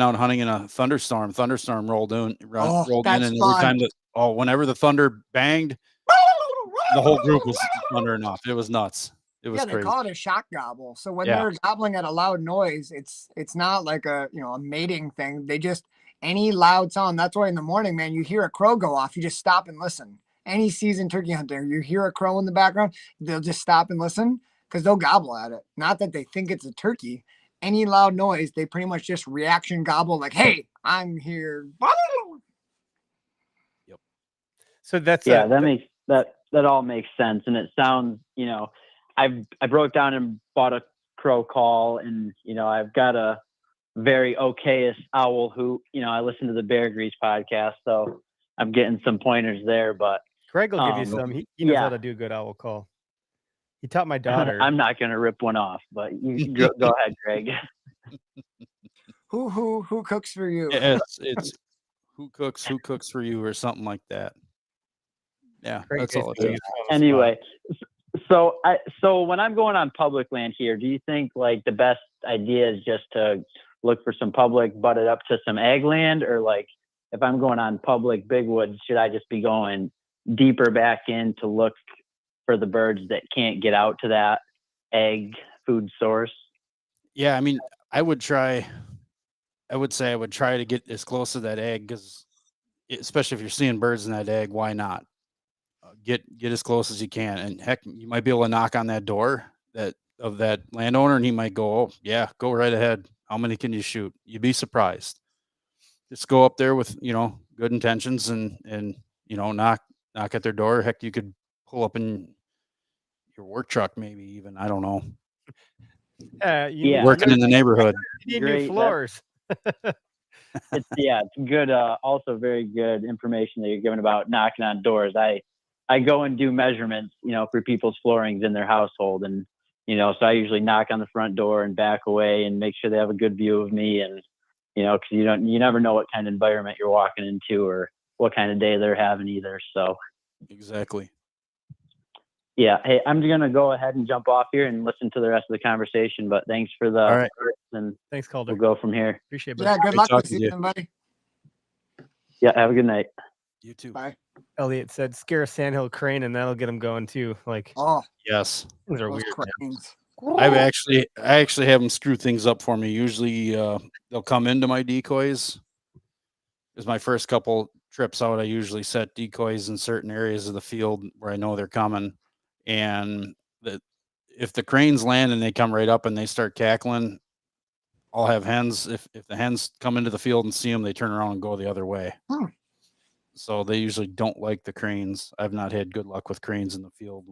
out hunting in a thunderstorm. Thunderstorm rolled in, rolled in, that's and fun. whenever the thunder banged, the whole group was thundering off. It was nuts. It was Yeah, they crazy. call it a shock gobble. So when Yeah. they're gobbling at a loud noise, it's not like a mating thing. They just, any loud sound. That's why in the morning, man, you hear a crow go off, you just stop and listen. Any seasoned turkey hunter, you hear a crow in the background, they'll just stop and listen because they'll gobble at it. Not that they think it's a turkey. Any loud noise, they pretty much just reaction gobble, like, hey, I'm here. So that's that all makes sense, and it sounds, I broke down and bought a crow call, and I've got a very okayest owl who I listen to the Bear Grease podcast, so I'm getting some pointers there. But Greg will give you some. He knows how to do a good owl call. He taught my daughter. I'm not going to rip one off, but you go ahead, Greg. Who cooks for you? It's who cooks for you, or something like that. Yeah, Greg that's all it basically is. is on the Anyway, so when I'm going on public land here, do you think like the best idea is just to look for some public, butt it up to some ag land, or like if I'm going on public big woods, should I just be going deeper back in to look for the birds that can't get out to that ag food source? Yeah, I mean, I would say I would try to get as close to that egg, because especially if you're seeing birds in that egg, why not? Get as close as you can, and heck, you might be able to knock on that door of that landowner, and he might go, "Oh yeah, go right ahead. How many can you shoot?" You'd be surprised. Just go up there with good intentions, and knock at their door. Heck, you could pull up in your work truck, maybe even. I don't know. Working in the neighborhood. You need new floors. It's good. Also very good information that you're giving about knocking on doors. I go and do measurements, for people's floorings in their household. And, so I usually knock on the front door and back away and make sure they have a good view of me. And, cause you never know what kind of environment you're walking into or what kind of day they're having either. So. Exactly. Yeah. Hey, I'm going to go ahead and jump off here and listen to the rest of the conversation, but thanks for the, all right. And thanks, Calder. We'll go from here. Appreciate it. Yeah, good luck with talking to you. season, buddy. Yeah. Have a good night. You too. Bye. Elliot said, scare a sandhill crane, and that'll get them going too. Like, Oh, Yes. things are those weird. man. cranes. I actually have them screw things up for me. Usually they'll come into my decoys. Is my first couple trips out. I usually set decoys in certain areas of the field where I know they're coming. And if the cranes land and they come right up and they start cackling, I'll have hens. If the hens come into the field and see them, they turn around and go the other way. Hmm. So they usually don't like the cranes. I've not had good luck with cranes in the field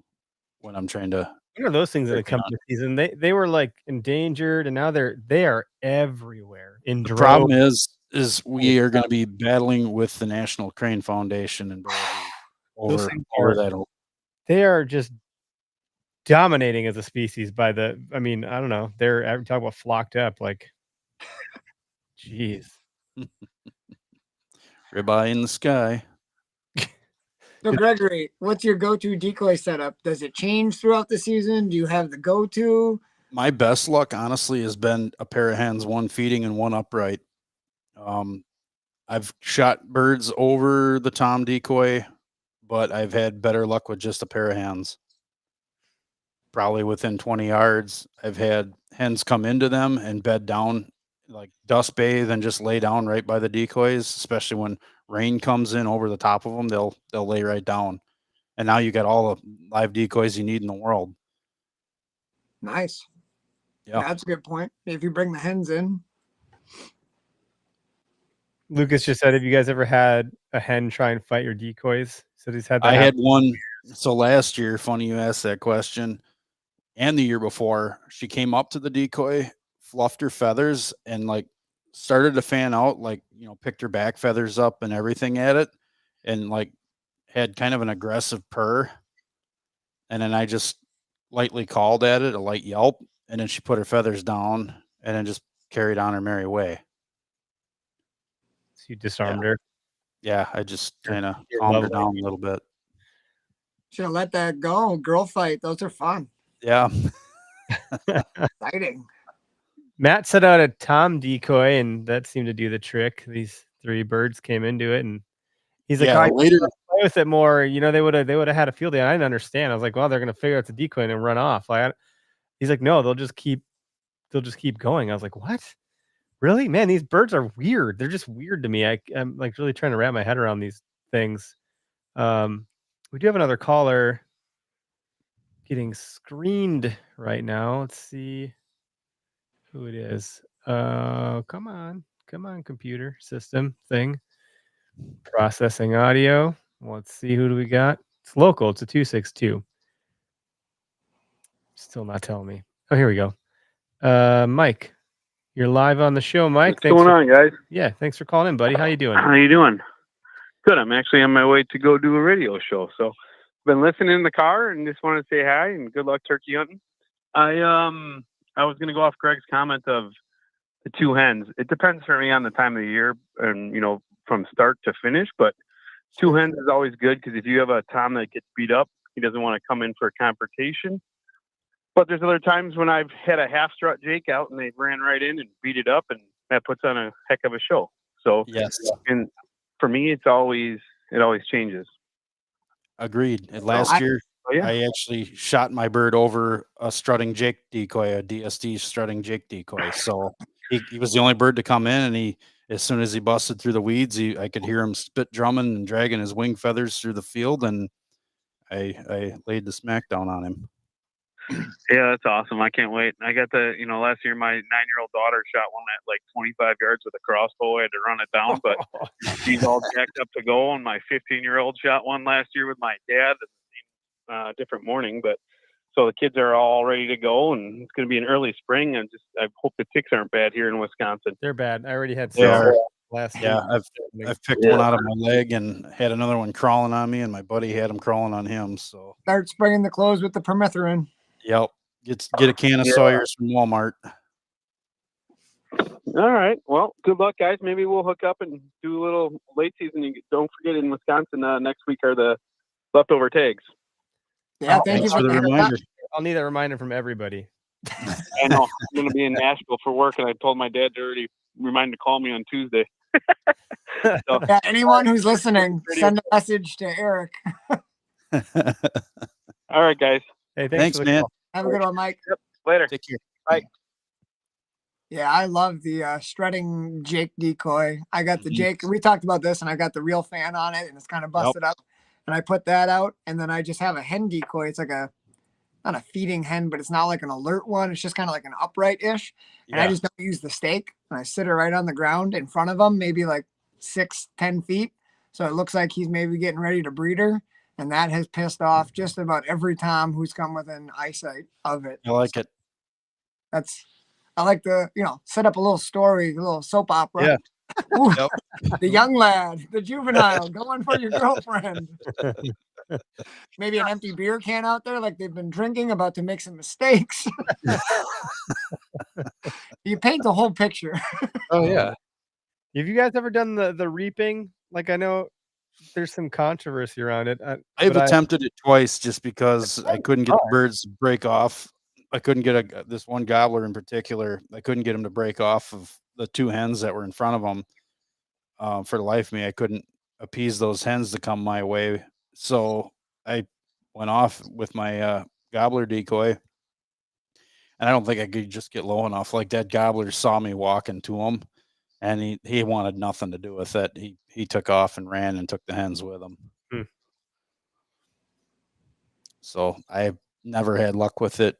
when I'm trying to. What are those things that have come this season? They were like endangered, and now they are everywhere. In The problem is we are going to be battling with the National Crane Foundation and over that. They are just dominating as a species by I don't know. They're talking about flocked up, like, jeez. Ribeye in the sky. So Gregory, what's your go-to decoy setup? Does it change throughout the season? Do you have the go-to? My best luck, honestly, has been a pair of hens, one feeding and one upright. I've shot birds over the tom decoy, but I've had better luck with just a pair of hens. Probably within 20 yards, I've had hens come into them and bed down, like dust bathe and just lay down right by the decoys, especially when rain comes in over the top of them, they'll lay right down. And now you got all the live decoys you need in the world. Nice. Yeah. That's a good point. If you bring the hens in, Lucas just said, have you guys ever had a hen try and fight your decoys? So he's had that. I had happen. one. So last year, funny you asked that question, and the year before, she came up to the decoy, fluffed her feathers, and like started to fan out, like, you know, picked her back feathers up and everything at it, and like had kind of an aggressive purr. And then I just lightly called at it, a light yelp, and then she put her feathers down and then just carried on her merry way. So you disarmed her. Yeah, I just kind of You're calmed her lovely. down a little bit. should have let that go. Girl fight. Those are fun. Yeah. Exciting. Matt set out a tom decoy, and that seemed to do the trick. These 3 birds came into it, and he's like, Yeah, "Oh, later. play with it more." You know, they would have had a field day. I didn't understand. I was like, "Well, they're gonna figure out the decoy and run off." He's like, "No, they'll just keep going." I was like, "What? Really, man? These birds are weird. They're just weird to me." I'm like really trying to wrap my head around these things. We do have another caller getting screened right now. Let's see who it is. Come on, computer system thing. Processing audio. Let's see, who do we got? It's local. It's a 262. Still not telling me. Oh, here we go. Mike, you're live on the show, Mike. What's going on, guys? Yeah, thanks for calling in, buddy. How you doing? How you doing? Good. I'm actually on my way to go do a radio show. So been listening in the car and just want to say hi and good luck turkey hunting. I was gonna go off Greg's comment of the 2 hens. It depends for me on the time of the year and, you know, from start to finish, but 2 hens is always good because if you have a tom that gets beat up, he doesn't want to come in for a confrontation. But there's other times when I've had a half strut Jake out and they ran right in and beat it up, and that puts on a heck of a show. So Yes. and for me, it always changes. Agreed. And last year, yeah. I actually shot my bird over a strutting Jake decoy, a DSD strutting Jake decoy. So he was the only bird to come in, and as soon as he busted through the weeds, I could hear him spit drumming and dragging his wing feathers through the field, and I laid the smack down on him. Yeah, that's awesome. I can't wait. I got last year my 9-year-old daughter shot one at like 25 yards with a crossbow. I had to run it down, but she's all jacked up to go. And my 15-year-old shot one last year with my dad, different morning. But so the kids are all ready to go, and it's going to be an early spring. And I hope the ticks aren't bad here in Wisconsin. They're bad. I already had Yeah. last Yeah, week. I've picked one out of my leg and had another one crawling on me, and my buddy had him crawling on him. So Start spraying the clothes with the permethrin. yep, get a can of Sawyer's from Walmart. All right. Well, good luck, guys. Maybe we'll hook up and do a little late season. Don't forget, in Wisconsin next week are the leftover tags. Yeah, thank you Thanks for the that. reminder. I'll need that reminder from everybody. I know. I'm going to be in Nashville for work, and I told my dad to already remind to call me on Tuesday. So, Yeah, anyone who's listening, send a message to Eric. all right, guys. Hey, Thanks, for the man. call. Have a good one, Mike. Later. Take care. Yeah, I love the strutting Jake decoy. I got the Mhm. Jake. We talked about this, and I got the real fan on it, and it's kind of busted up. And I put that out, and then I just have a hen decoy. It's like not a feeding hen, but it's not like an alert one. It's just kind of like an upright-ish. And I Yeah. just don't use the stake. And I sit her right on the ground in front of him, maybe like 6-10 feet. So it looks like he's maybe getting ready to breed her. And that has pissed off just about every tom who's come within eyesight of it. I like it. I like to, set up a little story, a little soap opera. Yeah. Ooh, Yep. the young lad, the juvenile, going for your girlfriend. Maybe an empty beer can out there, like they've been drinking, about to make some mistakes. You paint the whole picture. Oh yeah. Have you guys ever done the reaping? Like, I know there's some controversy around it. I've but attempted it twice just because I couldn't get the birds to break off I couldn't get this one gobbler in particular. I couldn't get him to break off of the 2 hens that were in front of him. For the life of me, I couldn't appease those hens to come my way. So I went off with my gobbler decoy, and I don't think I could just get low enough. Like that gobbler saw me walking to him, and he wanted nothing to do with it. He took off and ran and took the hens with him. Hmm. So I never had luck with it.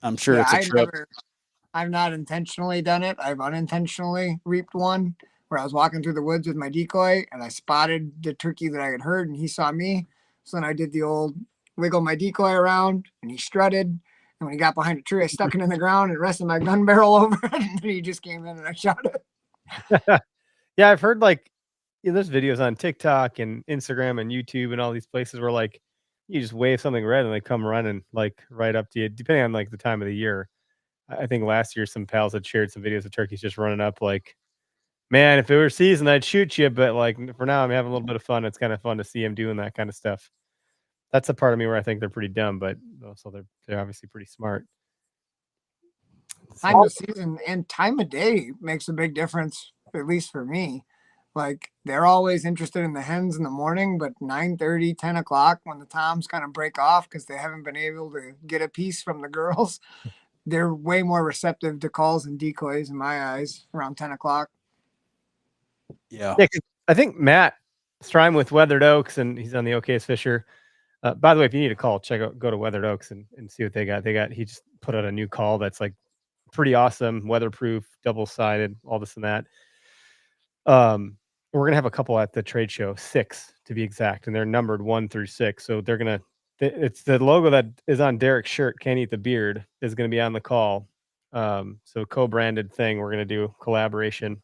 I'm sure Yeah, it's a trip. I've not intentionally done it. I've unintentionally reaped one where I was walking through the woods with my decoy and I spotted the turkey that I had heard and he saw me. So then I did the old wiggle my decoy around and he strutted. And when he got behind a tree, I stuck it in the ground and rested my gun barrel over it. And then he just came in and I shot it. Yeah, I've heard like there's videos on TikTok and Instagram and YouTube and all these places where like you just wave something red and they come running like right up to you, depending on like the time of the year. I think last year some pals had shared some videos of turkeys just running up like, man, if it were season, I'd shoot you. But like for now, I'm having a little bit of fun. It's kind of fun to see them doing that kind of stuff. That's a part of me where I think they're pretty dumb, but also they're obviously pretty smart. Time of season and time of day makes a big difference, at least for me. Like they're always interested in the hens in the morning, but 9:30, 10 o'clock when the toms kind of break off because they haven't been able to get a piece from the girls, they're way more receptive to calls and decoys in my eyes around 10 o'clock. Yeah. 'Cause I think Matt Strime with Weathered Oaks, and he's on the OK's Fisher. By the way, if you need a call, go to Weathered Oaks and see what they got. He just put out a new call that's like pretty awesome, weatherproof, double-sided, all this and that. We're gonna have a couple at the trade show, 6 to be exact, and they're numbered 1 through 6. So they're gonna. It's the logo that is on Derek's shirt. Can't eat the beard is gonna be on the call. So co-branded thing. We're gonna do collaboration.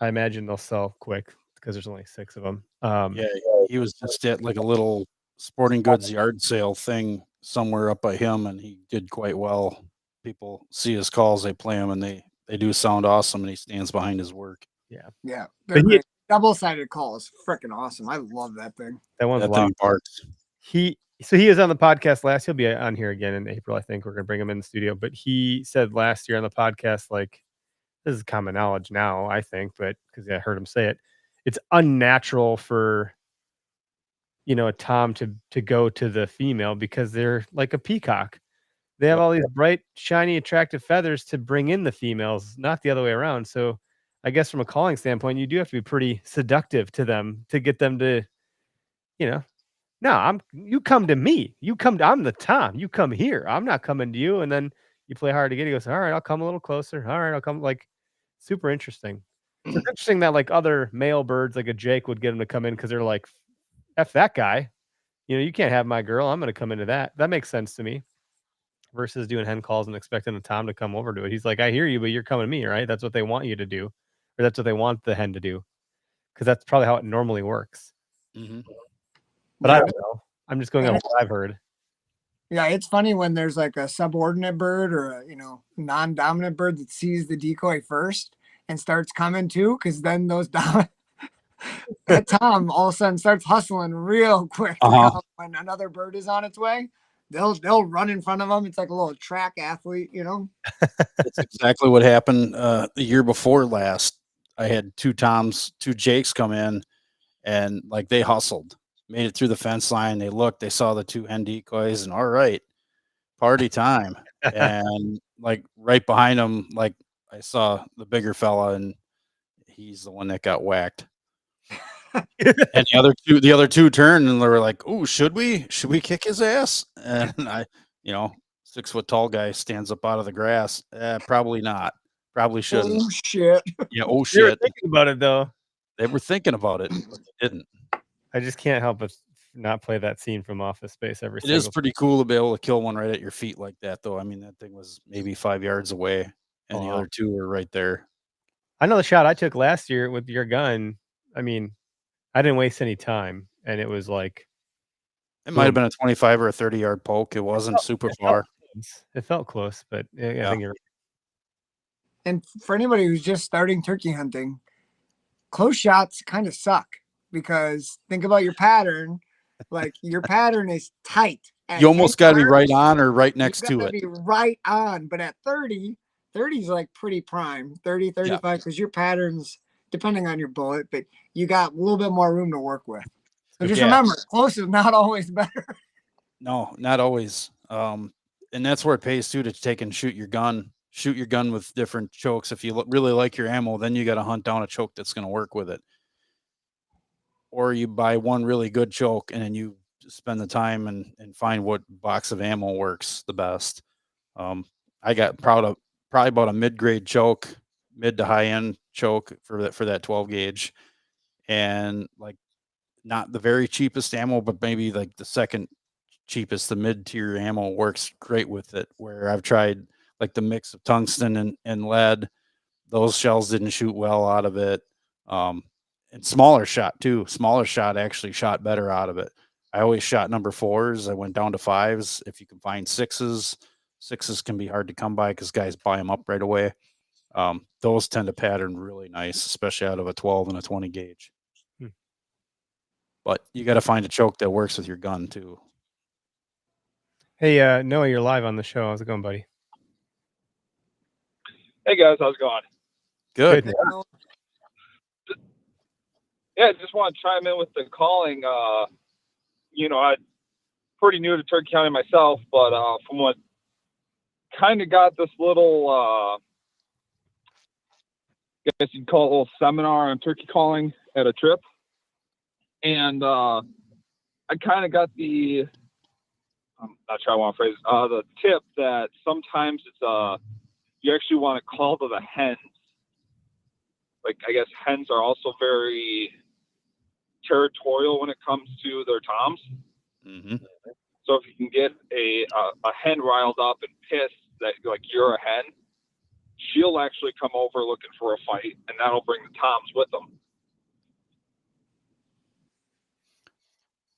I imagine they'll sell quick because there's only 6 of them. Yeah, he was just at like a little sporting goods yard sale thing somewhere up by him, and he did quite well. People see his calls, they play him, and they do sound awesome, and he stands behind his work. Yeah. But Double-sided call is freaking awesome. I love that thing. that one's That loud. thing barks. He was on the podcast last. He'll be on here again in April. I think we're gonna bring him in the studio. But he said last year on the podcast, like this is common knowledge now, I think, but because I heard him say it, it's unnatural for a tom to go to the female because they're like a peacock. They have all these bright, shiny, attractive feathers to bring in the females, not the other way around. So I guess from a calling standpoint, you do have to be pretty seductive to them to get them to, no, you come to me. I'm the tom. You come here. I'm not coming to you. And then you play hard to get. He goes, all right, I'll come a little closer. All right, I'll come. Like super interesting. It's interesting that like other male birds, like a Jake, would get them to come in because they're like, F that guy. You can't have my girl. I'm going to come into that. That makes sense to me. Versus doing hen calls and expecting a tom to come over to it. He's like, I hear you, but you're coming to me, right? That's what they want you to do, or that's what they want the hen to do, because that's probably how it normally works. Mm-hmm. But I don't know. I'm just going on what I've heard. Yeah, it's funny when there's like a subordinate bird or a non-dominant bird that sees the decoy first and starts coming too, because then those that tom all of a sudden starts hustling real quick. When another bird is on its way. They'll run in front of them. It's like a little track athlete, That's exactly what happened the year before last. I had 2 toms, 2 Jakes come in, and like they hustled, made it through the fence line. They looked, they saw the 2 hen decoys, and all right, party time. And like right behind them, like I saw the bigger fella, and he's the one that got whacked. And the other two turned and they were like, "Oh, should we kick his ass?" And I, 6 foot tall guy stands up out of the grass. Probably not. Probably shouldn't. Oh shit! Yeah. Oh They were shit. thinking about it though. They were thinking about it, but they didn't. I just can't help but not play that scene from Office Space every. It is pretty cool to be able to kill one right at your feet like that, though. I mean, that thing was maybe 5 yards away, and the other 2 were right there. I know the shot I took last year with your gun. I mean, I didn't waste any time, and it was like it might have been a 25 or a 30-yard poke. It wasn't super far. It felt close, but I think you're. And for anybody who's just starting turkey hunting, close shots kind of suck because think about your pattern. Like your pattern is tight. At You almost 10 got to be right yards, on or right you next to gotta it. be right on. But at 30, 30 is like pretty prime. 30, 35, because your patterns, depending on your bullet, but you got a little bit more room to work with. So just Yeah. remember, close is not always better. No, not always. And that's where it pays too to take and shoot your gun. Shoot your gun with different chokes. If you really like your ammo, then you got to hunt down a choke that's going to work with it. Or you buy one really good choke and then you spend the time and find what box of ammo works the best. I got probably about a mid-grade choke, mid to high end choke for that 12 gauge, and like not the very cheapest ammo, but maybe like the second cheapest, the mid-tier ammo works great with it. Where I've tried like the mix of tungsten and lead, those shells didn't shoot well out of it. And smaller shot too. Smaller shot actually shot better out of it. I always shot number 4s. I went down to 5s. If you can find 6s, 6s can be hard to come by because guys buy them up right away. Those tend to pattern really nice, especially out of a 12 and a 20 gauge. But you got to find a choke that works with your gun too. Hey, Noah, you're live on the show. How's it going, buddy? Hey guys, how's it going? Good. Good. Yeah, just want to chime in with the calling. I'm pretty new to Turkey County myself, but from what kind of got this little, I guess you'd call it a little seminar on turkey calling at a trip, and I kind of got the, I'm not sure I want to phrase the tip that sometimes it's you actually want to call to the hens. Like, I guess hens are also very territorial when it comes to their toms. Mm-hmm. So if you can get a hen riled up and pissed that like you're a hen, she'll actually come over looking for a fight, and that'll bring the toms with them.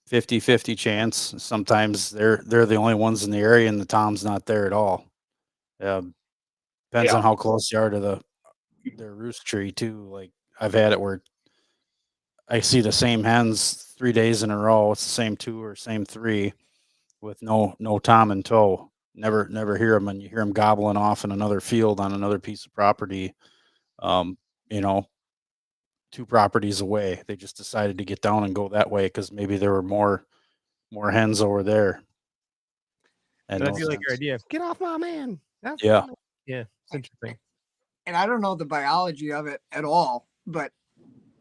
50-50 chance. Sometimes they're the only ones in the area and the tom's not there at all. Depends on how close you are to their roost tree too. Like I've had it where I see the same hens 3 days in a row. It's the same 2 or same 3 with no tom in tow. Never hear them, and you hear them gobbling off in another field on another piece of property. 2 properties away. They just decided to get down and go that way because maybe there were more hens over there. And But I do like your idea. Get off my man. Yeah. Yeah. It's interesting. And I don't know the biology of it at all, but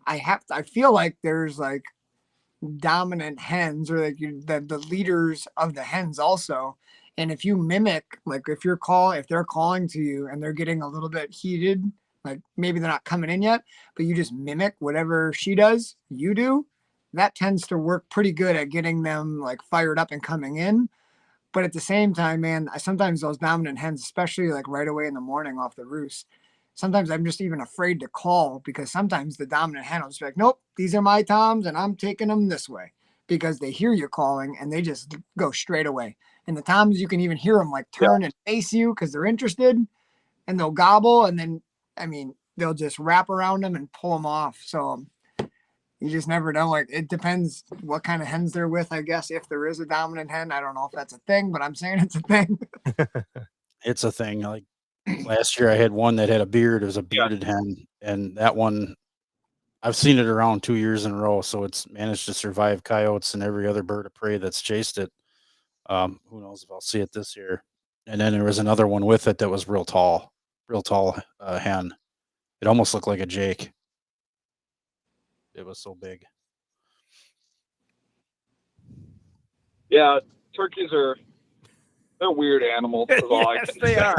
I feel like there's like dominant hens or like the leaders of the hens also. And if you mimic, like if they're calling to you and they're getting a little bit heated, like maybe they're not coming in yet, but you just mimic whatever she does, you do, that tends to work pretty good at getting them like fired up and coming in. But at the same time, man, sometimes those dominant hens, especially like right away in the morning off the roost, sometimes I'm just even afraid to call because sometimes the dominant hen will just be like, nope, these are my toms and I'm taking them this way, because they hear you calling and they just go straight away. And the toms, you can even hear them like turn and face you because they're interested, and they'll gobble. And then, I mean, they'll just wrap around them and pull them off. So you just never know. Like, it depends what kind of hens they're with, I guess. If there is a dominant hen, I don't know if that's a thing, but I'm saying it's a thing. It's a thing. Like last year I had one that had a beard. It was a bearded hen, and that one I've seen it around 2 years in a row. So it's managed to survive coyotes and every other bird of prey that's chased it. Who knows if I'll see it this year. And then there was another one with it that was real tall hen. It almost looked like a Jake. It was so big. Yeah, turkeys they're weird animals. Is all I Yes, can they say. are.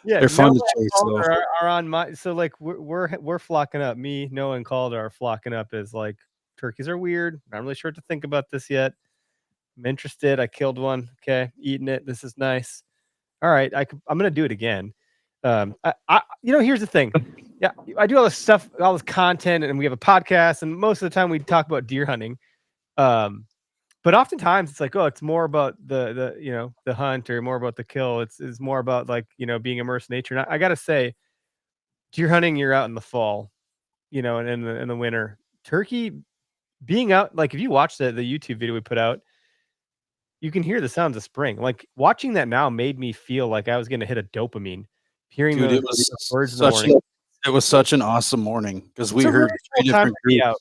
Yeah, They're fun to Noah and chase, Calder though. are on my. So like we're flocking up. Me, Noah, and Calder are flocking up as like turkeys are weird. Not really sure what to think about this yet. I'm interested. I killed one. Okay, eating it. This is nice. All right, I'm gonna do it again. Here's the thing. Yeah, I do all this stuff, all this content, and we have a podcast, and most of the time we talk about deer hunting. But oftentimes it's like, oh, it's more about the hunt or more about the kill. It's more about like, being immersed in nature. And I gotta say, deer hunting, you're out in the fall, and in the winter. Turkey being out, like if you watch the YouTube video we put out, you can hear the sounds of spring. Like watching that now made me feel like I was going to hit a dopamine. Hearing Dude, those it was birds in the such morning. it was such an awesome morning because we It's a heard really three cool time different to be groups. out.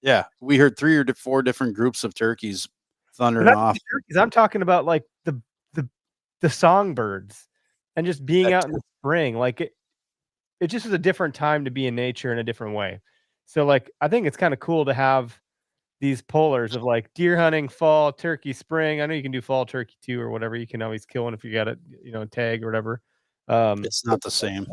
Yeah, we heard 3 or 4 different groups of turkeys But thundering not off. just turkeys, I'm talking about like the songbirds and just being That out in the spring. Like it just was a different time to be in nature in a different way. So like I think it's kind of cool to have these polars of like deer hunting, fall, turkey, spring. I know you can do fall turkey too or whatever. You can always kill one if you got a tag or whatever. It's not the same.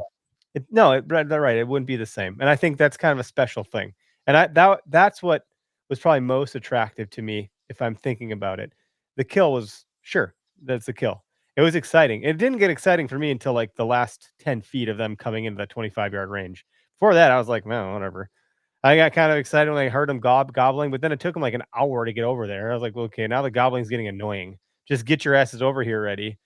Right, it wouldn't be the same. And I think that's kind of a special thing. And that's what was probably most attractive to me if I'm thinking about it. The kill was sure, that's the kill. It was exciting. It didn't get exciting for me until like the last 10 feet of them coming into that 25-yard range. Before that, I was like, man, whatever. I got kind of excited when I heard them gobbling, but then it took them like an hour to get over there. I was like, well, okay, now the gobbling's getting annoying. Just get your asses over here ready.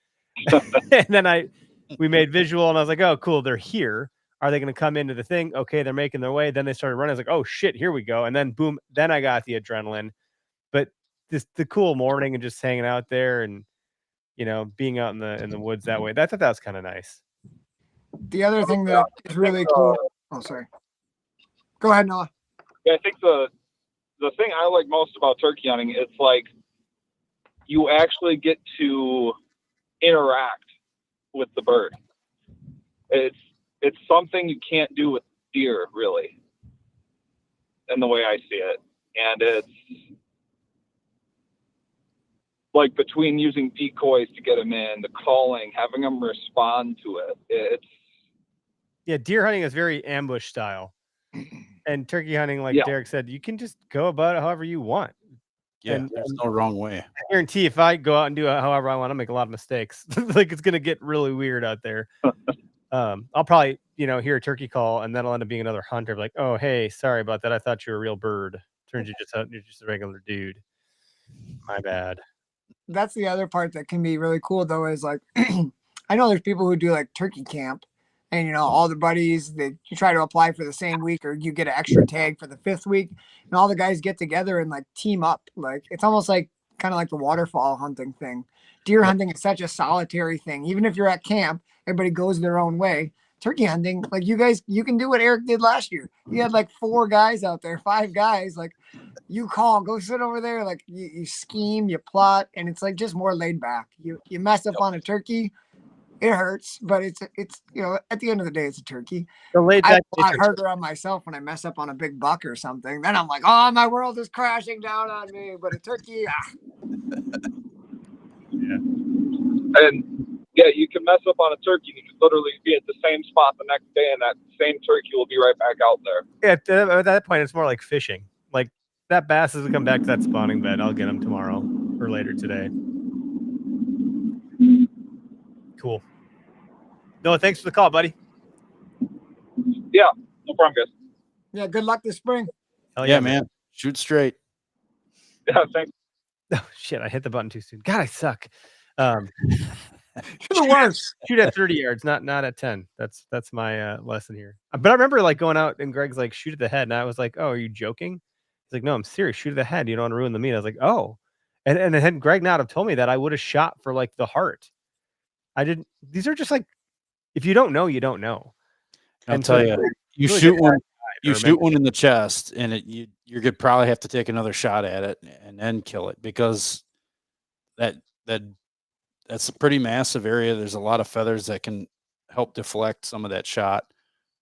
And then we made visual and I was like, oh, cool, they're here. Are they going to come into the thing? Okay, they're making their way. Then they started running. I was like, oh shit, here we go. And then boom, then I got the adrenaline. But the cool morning and just hanging out there and being out in the woods that way. I thought that was kind of nice. The other thing that is really cool. Oh, sorry. Go ahead, Noah. Yeah, I think the thing I like most about turkey hunting, it's like you actually get to interact with the bird. It's something you can't do with deer, really, in the way I see it. And it's like between using decoys to get them in, the calling, having them respond to it. Deer hunting is very ambush style. And turkey hunting, like Derek said, you can just go about it however you want. Yeah, there's no wrong way. I guarantee if I go out and do it however I want, I'll make a lot of mistakes. Like it's gonna get really weird out there. I'll probably, hear a turkey call and that'll end up being another hunter. Like, oh hey, sorry about that. I thought you were a real bird. Turns you're just a regular dude. My bad. That's the other part that can be really cool though, is like I know there's people who do like turkey camp and all the buddies that you try to apply for the same week or you get an extra tag for the 5th week and all the guys get together and like team up. Like it's almost like kind of like the waterfall hunting thing. Deer hunting is such a solitary thing. Even if you're at camp, everybody goes their own way. Turkey hunting, like you guys, you can do what Eric did last year. You had like 4 guys out there, 5 guys, like you call, go sit over there, like you scheme, you plot, and it's like just more laid back. You mess up on a turkey, it hurts, but it's at the end of the day, it's a turkey. I plot harder on myself when I mess up on a big buck or something. Then I'm like, oh, my world is crashing down on me. But a turkey, Yeah. And yeah, you can mess up on a turkey and you can literally be at the same spot the next day and that same turkey will be right back out there. Yeah, at that point, it's more like fishing. Like that bass doesn't come back to that spawning bed. I'll get him tomorrow or later today. Cool. Noah, thanks for the call, buddy. Yeah, no problem, guys. Yeah, good luck this spring. Hell yeah, man. Shoot straight. Yeah, thanks. Oh shit, I hit the button too soon. God, I suck. You're the worst. Shoot at 30 yards, not at 10. That's my lesson here. But I remember like going out and Greg's like, shoot at the head, and I was like, oh, are you joking? He's like, no, I'm serious. Shoot at the head. You don't want to ruin the meat. I was like, oh, and had Greg not have told me that, I would have shot for like the heart. I didn't. These are just like, if you don't know, you don't know. I'll tell you, you shoot one. You shoot one in the chest, and you're gonna probably have to take another shot at it and then kill it because that's a pretty massive area. There's a lot of feathers that can help deflect some of that shot.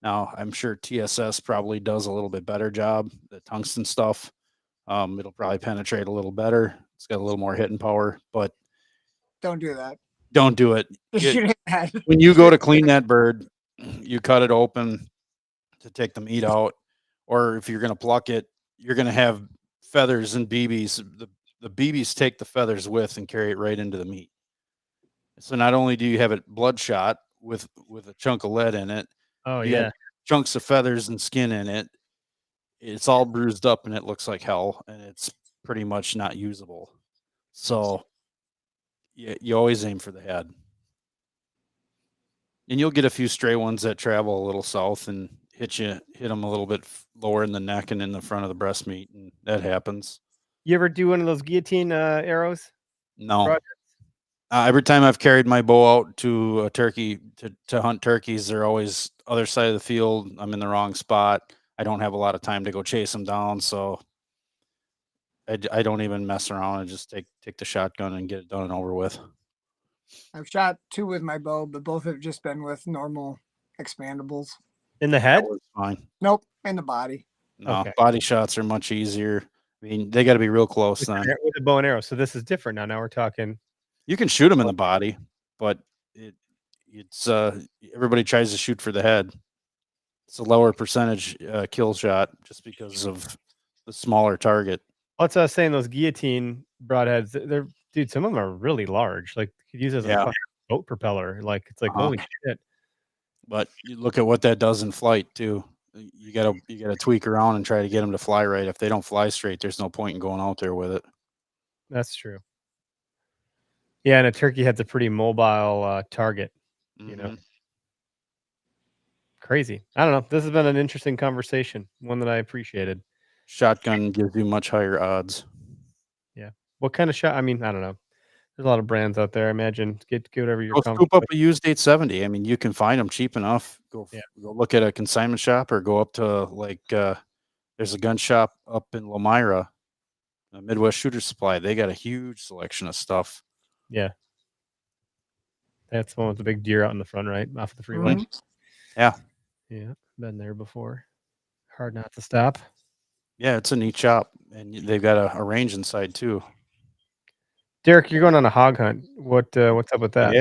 Now, I'm sure TSS probably does a little bit better job. The tungsten stuff, it'll probably penetrate a little better. It's got a little more hitting power, but don't do that. Don't do it. When you go to clean that bird, you cut it open to take the meat out, or if you're going to pluck it, you're going to have feathers and BBs. The BBs take the feathers with and carry it right into the meat. So not only do you have it bloodshot with a chunk of lead in it, you have chunks of feathers and skin in it. It's all bruised up and it looks like hell, and it's pretty much not usable. So you always aim for the head. And you'll get a few stray ones that travel a little south and hit them a little bit lower in the neck and in the front of the breast meat, and that happens. You ever do one of those guillotine arrows? No. Broadheads? Every time I've carried my bow out to a turkey to hunt turkeys, they're always other side of the field. I'm in the wrong spot. I don't have a lot of time to go chase them down, so I don't even mess around. I just take the shotgun and get it done and over with. I've shot 2 with my bow, but both have just been with normal expandables. In the head? That was fine. Nope, in the body. No, Okay. body shots are much easier. I mean, they got to be real close then. With a bow and arrow. So this is different now. Now we're talking. You can shoot them in the body, but it's everybody tries to shoot for the head. It's a lower percentage kill shot just because of the smaller target. What's I was saying? Those guillotine broadheads. They're dude. Some of them are really large. Like you could use as a fucking boat propeller. Like it's like holy shit. But you look at what that does in flight too. You gotta tweak around and try to get them to fly right. If they don't fly straight, there's no point in going out there with it. That's true. Yeah, and a turkey head's a pretty mobile target. You know, crazy. I don't know. This has been an interesting conversation, one that I appreciated. Shotgun gives you much higher odds. Yeah. What kind of shot? I mean, I don't know. There's a lot of brands out there. I imagine get whatever you're Go comfortable scoop up with. a used 870. I mean, you can find them cheap enough. Go look at a consignment shop or go up to like there's a gun shop up in Lomira, Midwest Shooter Supply. They got a huge selection of stuff. Yeah. That's the one with the big deer out in the front, right? Off the freeway. Mhm. Yeah. Yeah. Been there before. Hard not to stop. Yeah, it's a neat shop. And they've got a range inside too. Derek, you're going on a hog hunt. What's up with that?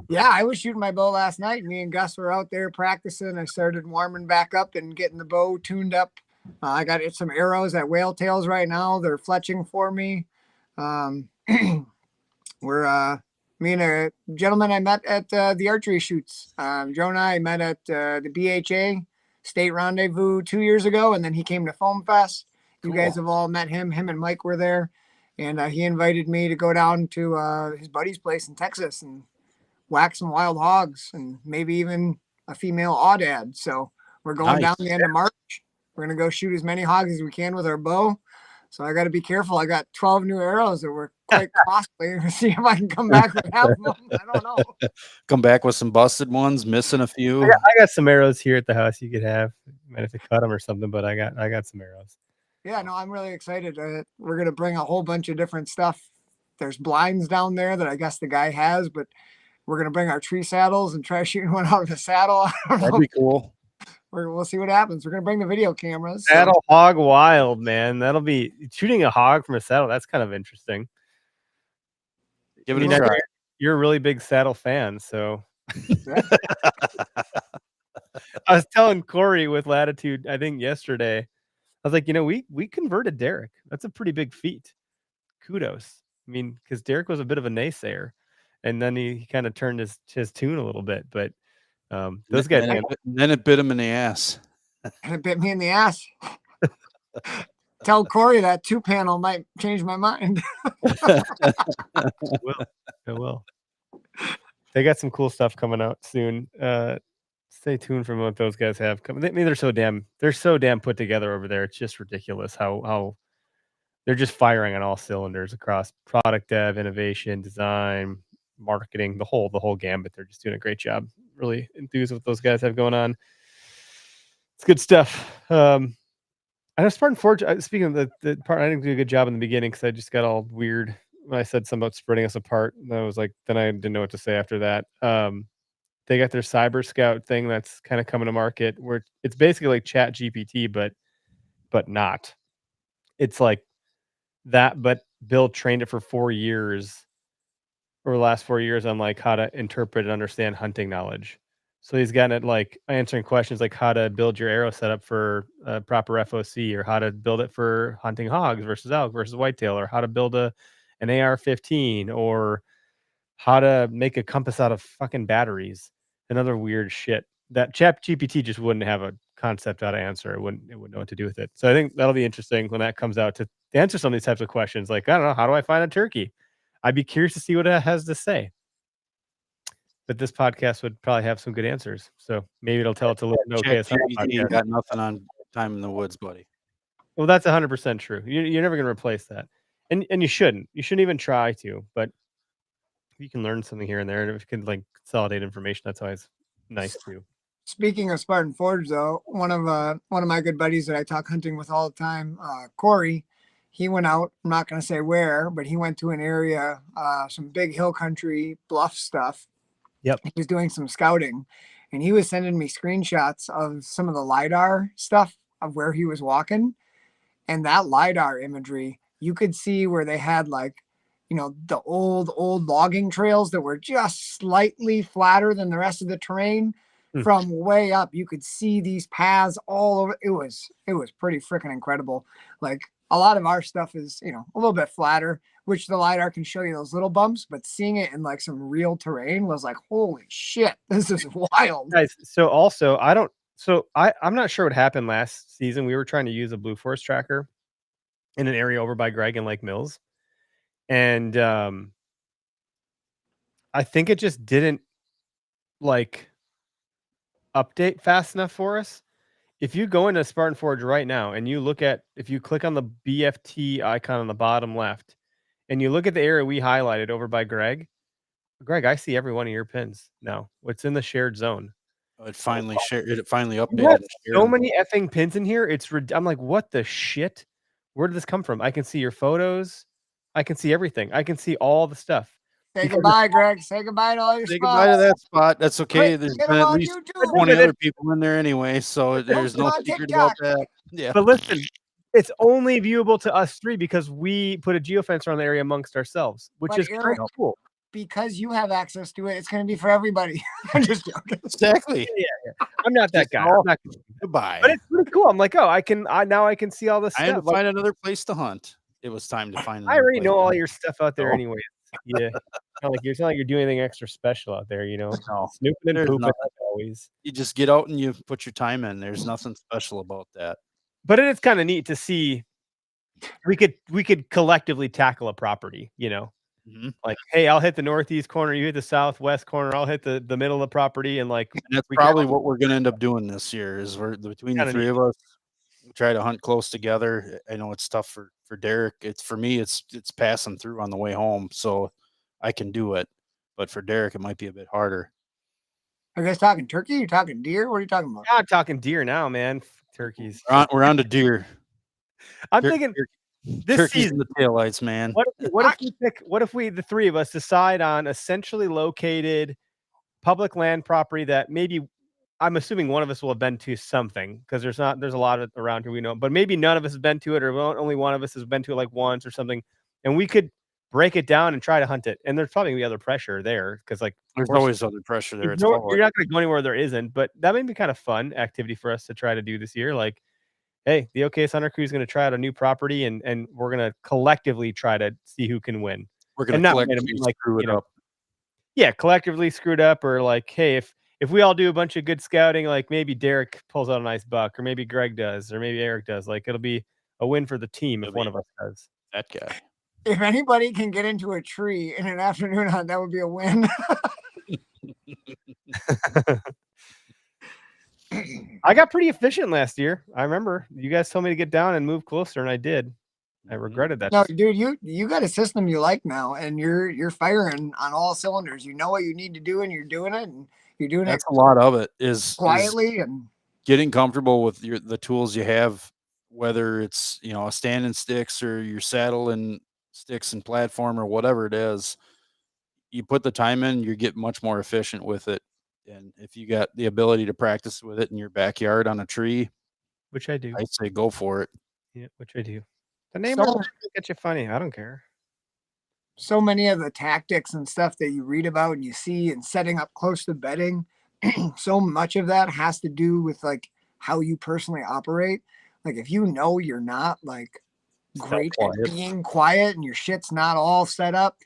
Yeah, I was shooting my bow last night. Me and Gus were out there practicing. I started warming back up and getting the bow tuned up. I got some arrows at Whale Tails right now. They're fletching for me. We're me and a gentleman I met at the archery shoots. Joe and I met at the BHA State Rendezvous 2 years ago, and then he came to Foam Fest. You guys have all met him. Him and Mike were there. And he invited me to go down to his buddy's place in Texas and whack some wild hogs and maybe even a female aoudad. So we're going down the end of March. We're going to go shoot as many hogs as we can with our bow. So I got to be careful. I got 12 new arrows that were quite costly. See if I can come back with half of them. I don't know. Come back with some busted ones, missing a few. I got some arrows here at the house you could have. Might have to cut them or something, but I got some arrows. Yeah, no, I'm really excited. We're going to bring a whole bunch of different stuff. There's blinds down there that I guess the guy has, but we're going to bring our tree saddles and try shooting one out of the saddle. That'd be cool. We'll see what happens. We're going to bring the video cameras. Saddle hog wild, man. That'll be shooting a hog from a saddle. That's kind of interesting. Give it a try. You're a really big saddle fan, so. I was telling Corey with Latitude, I think yesterday, I was like, we converted Derek. That's a pretty big feat. Kudos. I mean, because Derek was a bit of a naysayer, and then he kind of turned his tune a little bit. But those guys, then it bit him in the ass. And it bit me in the ass. Tell Corey that 2-panel might change my mind. It will. They got some cool stuff coming out soon. Stay tuned for what those guys have coming. I mean, they're so damn put together over there. It's just ridiculous how they're just firing on all cylinders across product dev, innovation, design, marketing, the whole gambit. They're just doing a great job. Really enthused with what those guys have going on. It's good stuff. I know Spartan Forge. Speaking of the part, I didn't do a good job in the beginning because I just got all weird when I said something about spreading us apart. And I was like, then I didn't know what to say after that. They got their Cyber Scout thing that's kind of coming to market, where it's basically like Chat GPT, but not. It's like that, but Bill trained it for 4 years, or the last 4 years, on like how to interpret and understand hunting knowledge. So he's gotten it like answering questions like how to build your arrow setup for proper FOC, or how to build it for hunting hogs versus elk versus whitetail, or how to build an AR-15, or how to make a compass out of fucking batteries and other weird shit that ChatGPT just wouldn't have a concept how to answer. It wouldn't know what to do with it. So I think that'll be interesting when that comes out to answer some of these types of questions. Like, I don't know, how do I find a turkey? I'd be curious to see what it has to say. But this podcast would probably have some good answers. So maybe it'll tell it to listen to OKS ChatGPT got nothing on Time in the Woods, buddy. Well, that's 100% true. You're never going to replace that. and you shouldn't even try to, but you can learn something here and there, and if you can like consolidate information, that's always nice too. Speaking of Spartan Forge, though, one of my good buddies that I talk hunting with all the time, Corey, he went out. I'm not going to say where, but he went to an area, some big hill country bluff stuff. Yep. He was doing some scouting, and he was sending me screenshots of some of the LiDAR stuff of where he was walking, and that LiDAR imagery, you could see where they had like, the old logging trails that were just slightly flatter than the rest of the terrain. From way up, you could see these paths all over. It was pretty freaking incredible. Like a lot of our stuff is, a little bit flatter, which the LiDAR can show you those little bumps, but seeing it in like some real terrain was like, holy shit, this is wild. Guys, so also I'm not sure what happened last season. We were trying to use a Blue Force tracker in an area over by Greg and Lake Mills. And I think it just didn't like update fast enough for us. If you go into Spartan Forge right now and you if you click on the BFT icon on the bottom left and you look at the area we highlighted over by Greg, I see every one of your pins now. What's in the shared zone? It finally updated. You have so many effing pins in here. I'm like, what the shit? Where did this come from? I can see your photos. I can see everything. I can see all the stuff. Say goodbye, Greg. Say goodbye to all your spots. Say goodbye to that spot. That's okay. Quick, There's get been them at on least YouTube. 20 other people in there anyway, so there's them no on secret TikTok. about that. Yeah. But listen, it's only viewable to us three because we put a geofence around the area amongst ourselves, which But is Eric, pretty cool. Because you have access to it, it's going to be for everybody. I'm just joking. Exactly. Yeah. I'm not that guy. I'm not, Goodbye. but it's pretty cool. I'm like, oh, now I can see all this I had to stuff. find another place to hunt. It was time to find. I another already place know to all hunt. your stuff out there No. anyway. Yeah. It's not like you're doing anything extra special out there, No. Snooping and There's pooping nothing. like always. You just get out and you put your time in. There's nothing special about that. But it is kind of neat to see we could collectively tackle a property, Mhm. like, hey, I'll hit the northeast corner, you hit the southwest corner, I'll hit the middle of the property, and like And that's we probably can- what we're going to end up doing this year. Is we're between the Kinda three neat. of us, we try to hunt close together. I know it's tough for Derek. It's for me. It's passing through on the way home, so I can do it. But for Derek, it might be a bit harder. Are you guys talking turkey? You're talking deer? What are you talking about? I'm talking deer now, man. Turkeys. We're on to deer. I'm Tur- thinking tur- this Turkeys season. and the taillights, man. What if we the three of us decide on a centrally located public land property that maybe I'm assuming one of us will have been to something because there's a lot of it around here we know, but maybe none of us has been to it, or only one of us has been to it like once or something, and we could break it down and try to hunt it. And there's probably gonna be other pressure there because like There's always other pressure there. It's you're public. not going to go anywhere there isn't, but that may be kind of fun activity for us to try to do this year. Like, hey, the OKS Hunter Crew is going to try out a new property, and we're going to collectively try to see who can win. We're And going not to win, collectively like, screw it up. Yeah, collectively screwed up, or like, hey, if we all do a bunch of good scouting, like maybe Derek pulls out a nice buck, or maybe Greg does, or maybe Eric does. Like, it'll be a win for the team if one of us does. That guy. If anybody can get into a tree in an afternoon hunt, that would be a win. I got pretty efficient last year. I remember you guys told me to get down and move closer, and I did. I regretted that. No, dude, you got a system you like now, and you're firing on all cylinders. You know what you need to do, and you're doing it, and you're doing That's it a lot of it. Is quietly and getting comfortable with the tools you have, whether it's a stand and sticks or your saddle and sticks and platform or whatever it is. You put the time in, you get much more efficient with it. And if you got the ability to practice with it in your backyard on a tree, Which I do. I'd say go for it. Yeah, which I do. The name So- of it will get you funny. I don't care. so many of the tactics and stuff that you read about and you see and setting up close to bedding, so much of that has to do with like how you personally operate. Like if you know you're not like great at quiet. being quiet and your shit's not all set up,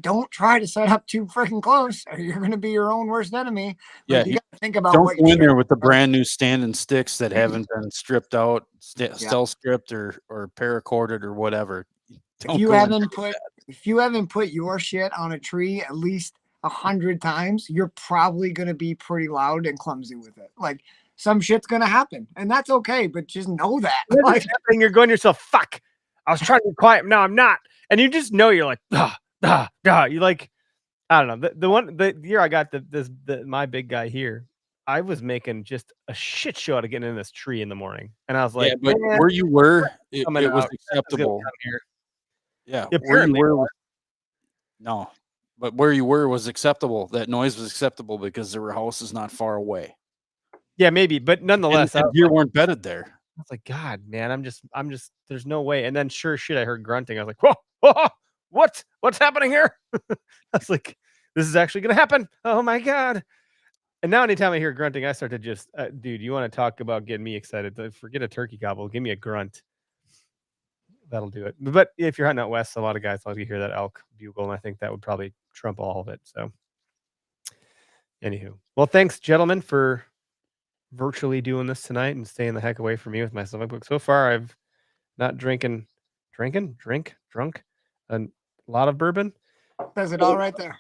don't try to set up too freaking close or you're going to be your own worst enemy. Yeah, Like, you got to think about Don't what go in you're there with the brand new stand and sticks that haven't been stripped out, stealth stripped or paracorded or whatever. Don't if you go in haven't there put with that. if you haven't put your shit on a tree at least 100 times, you're probably going to be pretty loud and clumsy with it. Like some shit's going to happen and that's okay, but just know that. Like, And you're going to yourself, fuck. I was trying to be quiet. No, I'm not. And you just know you're like, you like, I don't know. The year I got my big guy here, I was making just a shit show out of getting in this tree in the morning. And I was like, yeah, but "Man, where you were, it coming was out. That's gonna acceptable. come here." Yeah, Yeah, where you apparently. were. No, but where you were was acceptable. That noise was acceptable because there were houses not far away, Yeah, maybe, but nonetheless, and deer weren't bedded there. I was like, God, man, I'm just, there's no way. And then sure shit, I heard grunting. I was like, whoa, whoa, what's happening here? I was like, this is actually gonna happen. Oh my God. And now anytime I hear grunting, I start to just, dude, you want to talk about getting me excited? Forget a turkey gobble. Give me a grunt. That'll do it. But if you're hunting out west, a lot of guys like to hear that elk bugle, and I think that would probably trump all of it. So, anywho, well, thanks, gentlemen, for virtually doing this tonight and staying the heck away from me with my stomach book. So far, I've not drunk a lot of bourbon. Says it all right there.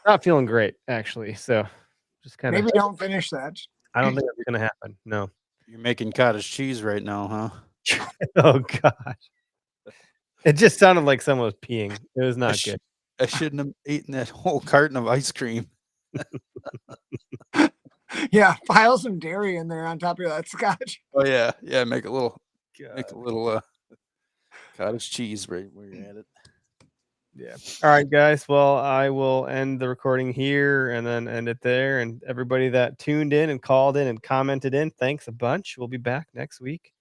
Not feeling great, actually. So just kind of, Maybe don't finish that. I don't think that's going to happen. No. You're making cottage cheese right now, huh? Oh, God. It just sounded like someone was peeing. It was not good. I shouldn't have eaten that whole carton of ice cream. Yeah, pile some dairy in there on top of that scotch. Oh yeah, make a little cottage cheese right where you're at it. Yeah. All right, guys. Well, I will end the recording here and then end it there. And everybody that tuned in and called in and commented in, thanks a bunch. We'll be back next week.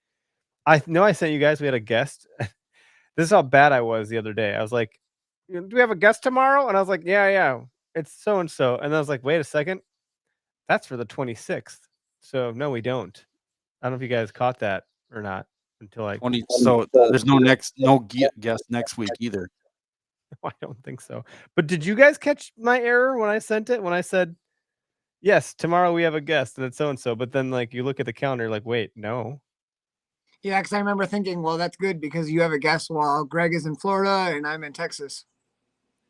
I know I sent you guys, we had a guest. This is how bad I was the other day. I was like, do we have a guest tomorrow? And I was like, yeah, it's so-and-so. And I was like, wait a second. That's for the 26th. So no, we don't. I don't know if you guys caught that or not until like 20. So there's no guest next week either. I don't think so. But did you guys catch my error when I sent it? When I said, yes, tomorrow we have a guest and it's so-and-so. But then like you look at the calendar, like, wait, no. Yeah, because I remember thinking, well, that's good because you have a guest while Greg is in Florida and I'm in Texas.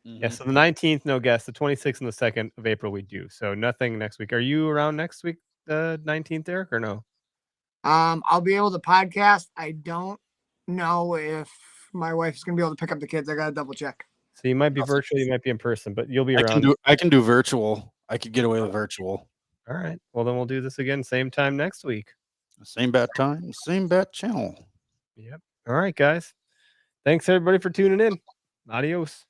Yeah, so the 19th, no guest. The 26th and the 2nd of April, we do. So nothing next week. Are you around next week, the 19th, Eric, or no? I'll be able to podcast. I don't know if my wife's gonna be able to pick up the kids. I gotta double check. So you might be virtual, you might be in person, but you'll be around. I can do virtual. I could get away with virtual. All right. Well, then we'll do this again, same time next week. Same bat time, same bat channel. Yep. All right, guys. Thanks everybody for tuning in. Adios.